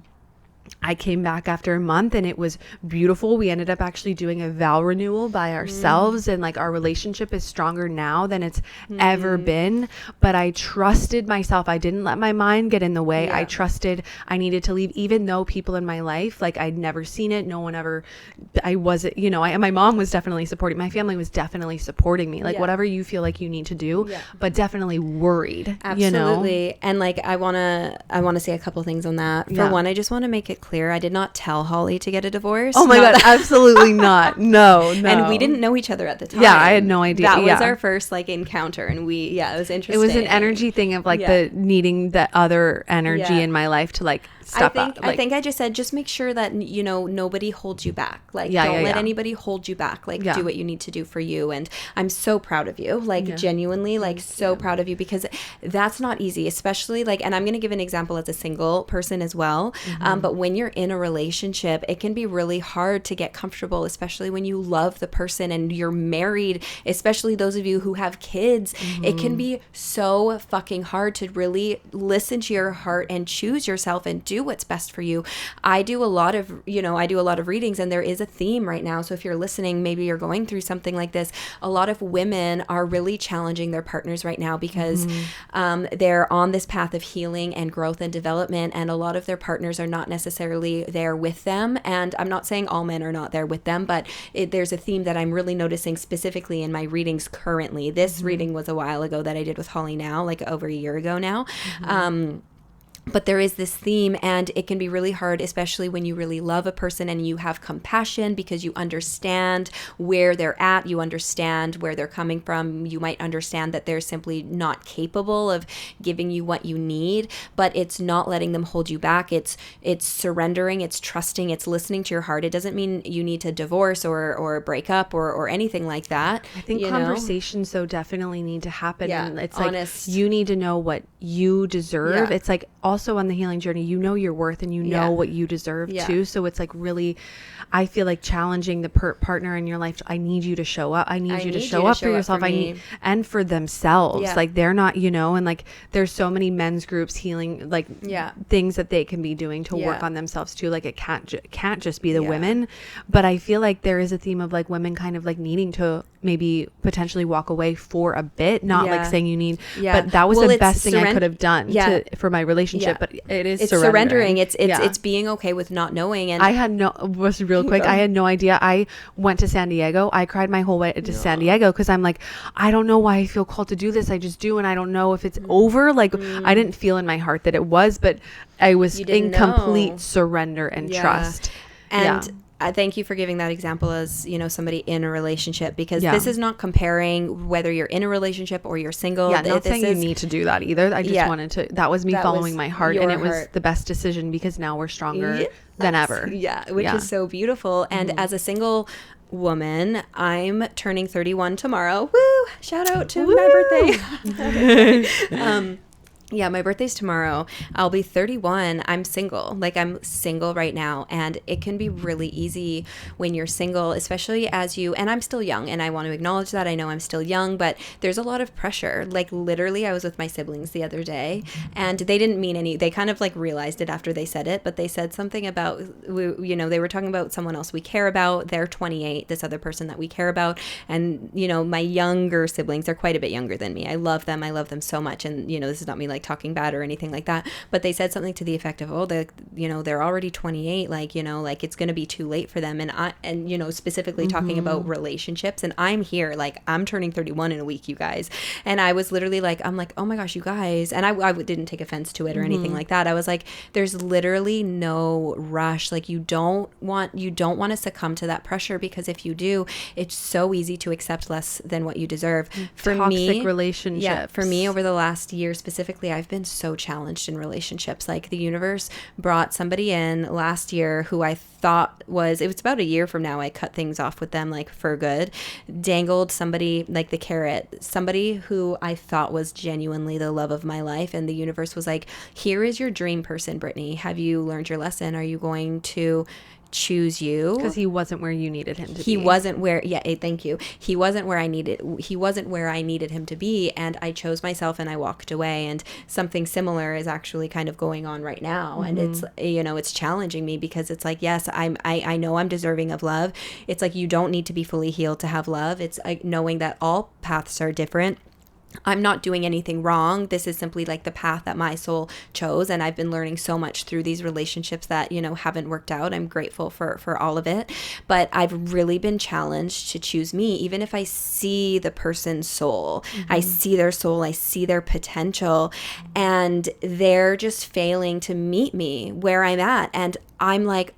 I came back after a month, and it was beautiful. We ended up actually doing a vow renewal by ourselves, and like our relationship is stronger now than it's ever been. But I trusted myself. I didn't let my mind get in the way. I trusted I needed to leave, even though people in my life, like I'd never seen it. No one ever, I wasn't, you know, my mom was definitely supporting, my family was definitely supporting me, like whatever you feel like you need to do, but definitely worried. Absolutely. You know? And like, I want to say a couple things on that. For one, I just want to make it clear, I did not tell Holly to get a divorce. Oh my God, absolutely not. No. And we didn't know each other at the time. Yeah, I had no idea. That was our first like encounter, and it was interesting. It was an energy thing of like the needing the other energy in my life to like step up. I think I just said, just make sure that, you know, nobody holds you back. Like, don't let anybody hold you back. Like, do what you need to do for you. And I'm so proud of you. Like, genuinely, like, so proud of you, because that's not easy, especially like, and I'm going to give an example as a single person as well. But when you're in a relationship, it can be really hard to get comfortable, especially when you love the person and you're married, especially those of you who have kids. It can be so fucking hard to really listen to your heart and choose yourself and do what's best for you. I do a lot of readings, and there is a theme right now. So if you're listening, maybe you're going through something like this. A lot of women are really challenging their partners right now because they're on this path of healing and growth and development, and a lot of their partners are not necessarily there with them. And I'm not saying all men are not there with them, but there's a theme that I'm really noticing specifically in my readings currently. This reading was a while ago that I did with Holly now, like over a year ago now. But there is this theme, and it can be really hard, especially when you really love a person and you have compassion because you understand where they're at, you understand where they're coming from. You might understand that they're simply not capable of giving you what you need, but it's not letting them hold you back. It's surrendering, it's trusting, it's listening to your heart. It doesn't mean you need to divorce or break up or anything like that. I think conversations though definitely need to happen. Yeah, and it's honest. like you need to know what you deserve. Yeah. It's like also on the healing journey, you know your worth and you know what you deserve too. So it's like really, I feel like challenging the partner in your life. I need you to show up. I need you to show up for yourself. I need, and for themselves. Yeah. Like they're not, and like there's so many men's groups healing, like things that they can be doing to work on themselves too. Like it can't just be the women, but I feel like there is a theme of like women kind of like needing to maybe potentially walk away for a bit, not like saying you need, but that was the best thing I could have done for my relationship. But it's surrendering. It's being okay with not knowing. And I had was real quick. I had no idea. I went to San Diego. I cried my whole way to San Diego because I'm like, I don't know why I feel called to do this. I just do, and I don't know if it's over. Like I didn't feel in my heart that it was, but I was in complete surrender and trust. And thank you for giving that example as, somebody in a relationship, because this is not comparing whether you're in a relationship or you're single. Yeah, not saying you need to do that either. I just wanted to, that was me following my heart, and it was the best decision because now we're stronger than ever. Yeah, which is so beautiful. And as a single woman, I'm turning 31 tomorrow. Woo! Shout out to my birthday. Yeah, my birthday's tomorrow. I'll be 31. I'm single. Like I'm single right now. And it can be really easy when you're single, especially and I'm still young, and I want to acknowledge that. I know I'm still young, but there's a lot of pressure. Like literally I was with my siblings the other day, and they didn't mean they kind of like realized it after they said it, but they said something about, they were talking about someone else we care about. They're 28, this other person that we care about. And, my younger siblings, they're quite a bit younger than me. I love them so much. And, this is not me like talking bad or anything like that, but they said something to the effect of, they're already 28, like it's going to be too late for them. And specifically talking about relationships, and I'm here, like I'm turning 31 in a week, you guys. And I was literally like, I'm like, oh my gosh, you guys. And I didn't take offense to it or anything like that. I was like, there's literally no rush. Like you don't want to succumb to that pressure, because if you do, it's so easy to accept less than what you deserve. For toxic relationships. Yeah, for me over the last year specifically, I've been so challenged in relationships. Like the universe brought somebody in last year who I thought it was about a year from now, I cut things off with them like for good, dangled somebody like the carrot, somebody who I thought was genuinely the love of my life. And the universe was like, here is your dream person, Brittany. Have you learned your lesson? Are you going to choose you? Because he wasn't where you needed him to be. He wasn't where thank you. He wasn't where I needed him to be, and I chose myself and I walked away. And something similar is actually kind of going on right now. And it's it's challenging me, because it's like, yes, I know I'm deserving of love. It's like you don't need to be fully healed to have love. It's like knowing that all paths are different. I'm not doing anything wrong. This is simply like the path that my soul chose. And I've been learning so much through these relationships that, haven't worked out. I'm grateful for all of it. But I've really been challenged to choose me, even if I see the person's soul. I see their soul. I see their potential. And they're just failing to meet me where I'm at. And I'm like,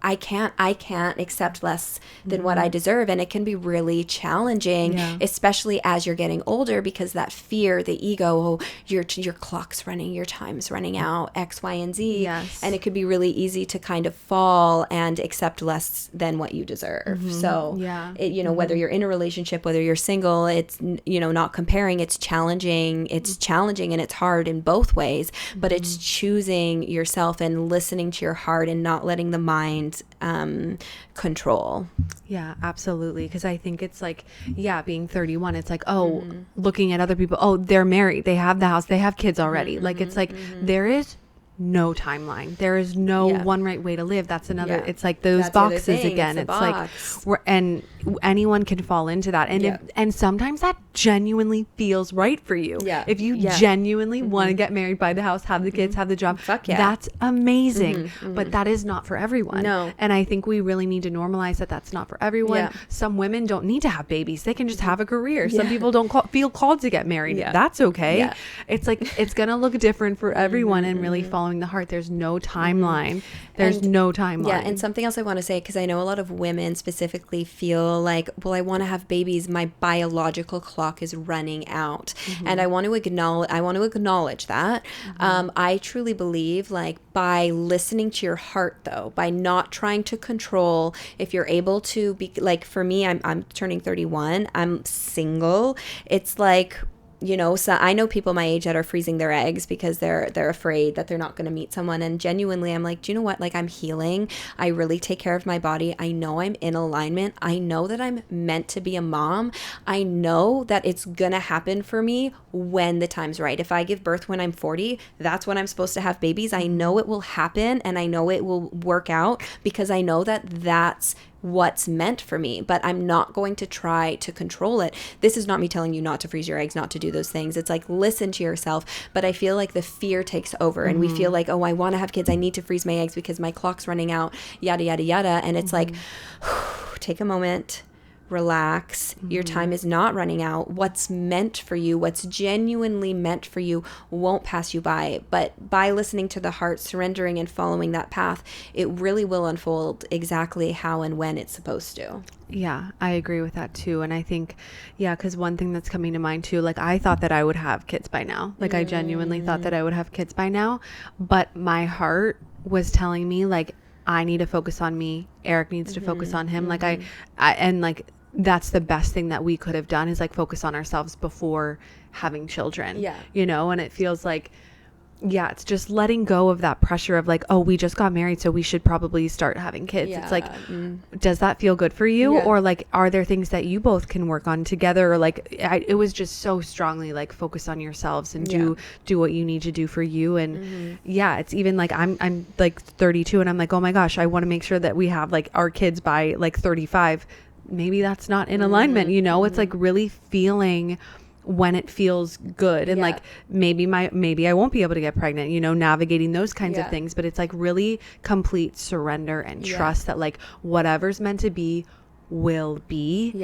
I can't accept less than what I deserve. And it can be really challenging, especially as you're getting older, because that fear, the ego, your clock's running, your time's running out, X, Y, and Z. Yes. And it could be really easy to kind of fall and accept less than what you deserve. So, whether you're in a relationship, whether you're single, it's, not comparing, it's challenging. It's challenging and it's hard in both ways, but it's choosing yourself and listening to your heart and not letting the mind control. Yeah, absolutely. Because I think it's like, being 31, it's like, looking at other people, they're married, they have the house, they have kids already. Like, it's like, there is no timeline. There is no one right way to live. That's another, it's like those boxes again. It's like, and anyone can fall into that. And and sometimes that genuinely feels right for you. Yeah. If you Yeah. genuinely want to get married, buy the house, have the kids, have the job, Fuck yeah. that's amazing. But that is not for everyone. No. And I think we really need to normalize that that's not for everyone. Yeah. Some women don't need to have babies. They can just have a career. Some people don't feel called to get married. Yeah. That's okay. Yeah. It's like, it's going to look different for everyone, and really following the heart. There's no timeline. There's no timeline. Yeah, and something else I want to say, because I know a lot of women specifically feel like, well, I want to have babies. My biological clock is running out, and I want to acknowledge that. I truly believe, like, by listening to your heart, though, by not trying to control, if you're able to be, like, for me, I'm turning 31. I'm single. It's like, you know, so I know people my age that are freezing their eggs because they're afraid that they're not going to meet someone. And genuinely, I'm like, do you know what? Like, I'm healing. I really take care of my body. I know I'm in alignment. I know that I'm meant to be a mom. I know that it's going to happen for me when the time's right. If I give birth when I'm 40, that's when I'm supposed to have babies. I know it will happen, and I know it will work out because I know that that's what's meant for me, but I'm not going to try to control it. This is not me telling you not to freeze your eggs, not to do those things. It's like, listen to yourself. But I feel like the fear takes over, and we feel like, oh, I want to have kids. I need to freeze my eggs because my clock's running out, yada, yada, yada. And it's like, take a moment, relax. Your time is not running out. What's meant for you, what's genuinely meant for you, won't pass you by. But by listening to the heart, surrendering and following that path, it really will unfold exactly how and when it's supposed to. Yeah, I agree with that too. And I think, because one thing that's coming to mind too, like, I thought that I would have kids by now. Like, I genuinely thought that I would have kids by now. But my heart was telling me, like, I need to focus on me. Eric needs to focus on him. Like, I and like, that's the best thing that we could have done, is like focus on ourselves before having children. Yeah. You know, and it feels like, it's just letting go of that pressure of like, oh, we just got married, so we should probably start having kids. It's like, does that feel good for you? Or like, are there things that you both can work on together? Or like, it was just so strongly like, focus on yourselves and do what you need to do for you. And it's even like, I'm like 32, and I'm like, oh my gosh, I want to make sure that we have like our kids by like 35. Maybe that's not in alignment, you know. It's like really feeling when it feels good, and like maybe I won't be able to get pregnant, you know, navigating those kinds of things. But it's like really complete surrender and trust that like whatever's meant to be will be.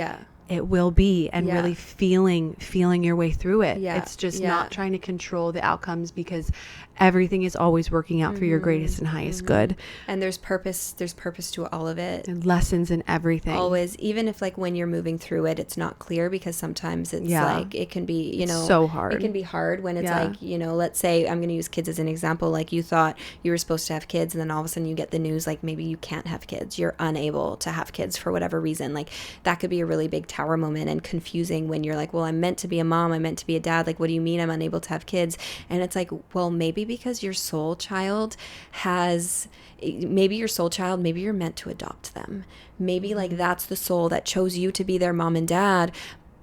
It will be, and really feeling your way through it. It's just not trying to control the outcomes, because everything is always working out for your greatest and highest good. And there's purpose to all of it. And lessons in everything. Always, even if like when you're moving through it, it's not clear, because sometimes it's like, it can be, you know, so hard. It can be hard when it's like, you know, let's say I'm going to use kids as an example. Like, you thought you were supposed to have kids, and then all of a sudden you get the news, like, maybe you can't have kids. You're unable to have kids for whatever reason. Like, that could be a really big tower moment and confusing when you're like, well, I'm meant to be a mom, I'm meant to be a dad, like, what do you mean I'm unable to have kids? And it's like, well, maybe because your soul child maybe you're meant to adopt them. Maybe like that's the soul that chose you to be their mom and dad,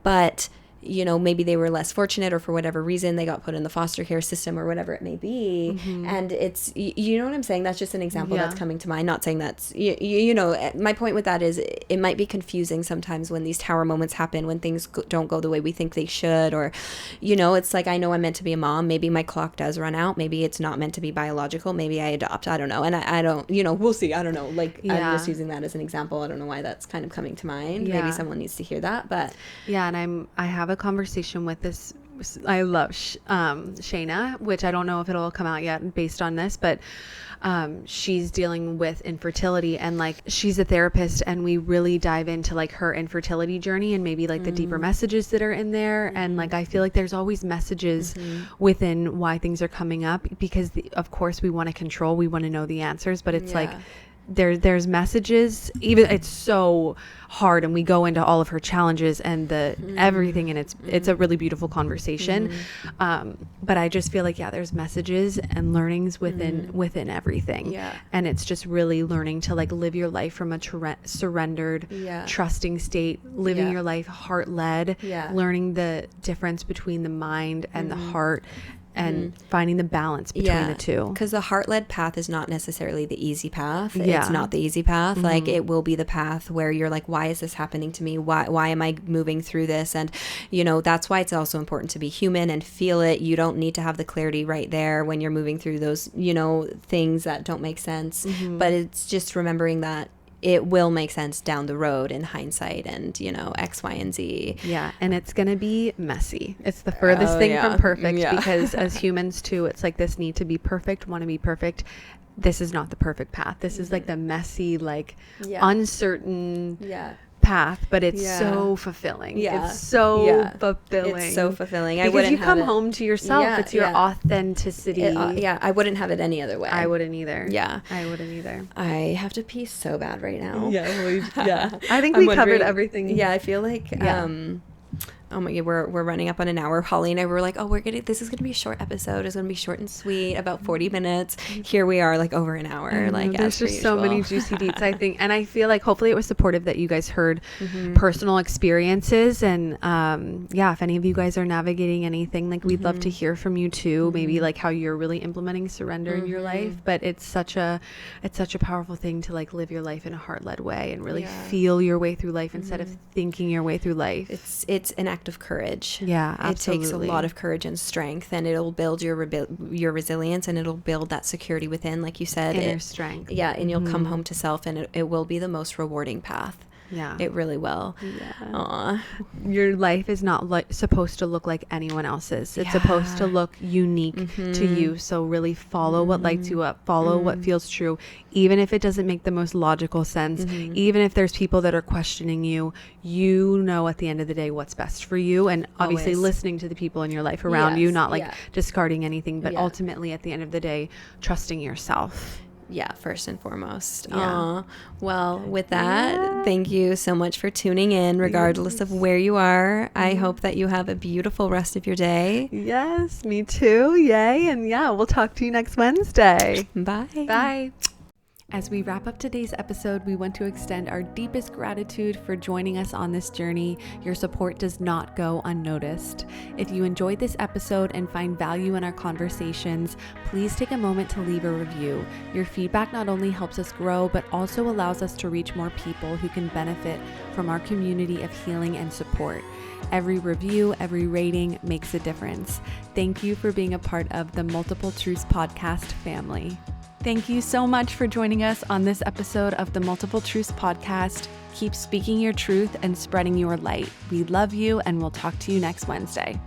but you know, maybe they were less fortunate, or for whatever reason they got put in the foster care system, or whatever it may be. And it's, you know what I'm saying? That's just an example that's coming to mind. Not saying that's, you know, my point with that is it might be confusing sometimes when these tower moments happen, when things don't go the way we think they should, or, you know, it's like, I know I'm meant to be a mom. Maybe my clock does run out. Maybe it's not meant to be biological. Maybe I adopt. I don't know. And I don't, you know, we'll see. I don't know. Like, I'm just using that as an example. I don't know why that's kind of coming to mind. Maybe someone needs to hear that, but. Yeah. And I have a conversation with this, I love Shayna, which I don't know if it'll come out yet based on this, but she's dealing with infertility, and like, she's a therapist, and we really dive into like her infertility journey, and maybe like the deeper messages that are in there. And like, I feel like there's always messages within why things are coming up, because of course we want to control, we want to know the answers, but it's like, there's messages, even, it's so hard, and we go into all of her challenges and the everything, and it's a really beautiful conversation. But I just feel like there's messages and learnings within everything, and it's just really learning to like live your life from a surrendered, trusting state, living your life heart-led, learning the difference between the mind and the heart, and finding the balance between the two. Because the heart-led path is not necessarily the easy path. Yeah. It's not the easy path. Like, it will be the path where you're like, why is this happening to me? Why am I moving through this? And, you know, that's why it's also important to be human and feel it. You don't need to have the clarity right there when you're moving through those, you know, things that don't make sense. But it's just remembering that it will make sense down the road in hindsight and, you know, X, Y, and Z. Yeah. And it's going to be messy. It's the furthest thing from perfect because as humans too, it's like this need to be perfect, want to be perfect. This is not the perfect path. This is like the messy, like uncertain path, but it's so fulfilling. It's so fulfilling. It's so fulfilling. Because you come home to yourself. It's your authenticity. I wouldn't have it any other way. I wouldn't either. Yeah. I wouldn't either. I have to pee so bad right now. I think we covered everything. Yeah, I feel like oh my God, we're running up on an hour. Holly and I were like, oh, this is gonna be a short episode. It's gonna be short and sweet, about 40 minutes. Here we are, like over an hour. Like, there's just so many juicy deets, I think, and I feel like hopefully it was supportive that you guys heard personal experiences, and if any of you guys are navigating anything, like we'd love to hear from you too. Maybe like how you're really implementing surrender in your life. But it's such a powerful thing to like live your life in a heart-led way and really feel your way through life instead of thinking your way through life. It's an act of courage. Yeah, absolutely. It takes a lot of courage and strength, and it'll build your resilience, and it'll build that security within, like you said, inner strength. Yeah, and you'll come home to self, and it will be the most rewarding path. Yeah, it really will. Yeah. Aww. Your life is not supposed to look like anyone else's. It's supposed to look unique to you. So really follow what lights you up. Follow what feels true, even if it doesn't make the most logical sense. Even if there's people that are questioning you, you know at the end of the day what's best for you. And obviously listening to the people in your life around you, not like discarding anything, but ultimately at the end of the day, trusting yourself. Yeah, first and foremost. Yeah. Well, with that, thank you so much for tuning in, regardless of where you are. I hope that you have a beautiful rest of your day. Yes, me too. Yay. And we'll talk to you next Wednesday. Bye. Bye. As we wrap up today's episode, we want to extend our deepest gratitude for joining us on this journey. Your support does not go unnoticed. If you enjoyed this episode and find value in our conversations, please take a moment to leave a review. Your feedback not only helps us grow, but also allows us to reach more people who can benefit from our community of healing and support. Every review, every rating makes a difference. Thank you for being a part of the Multiple Truths podcast family. Thank you so much for joining us on this episode of the Multiple Truths podcast. Keep speaking your truth and spreading your light. We love you, and we'll talk to you next Wednesday.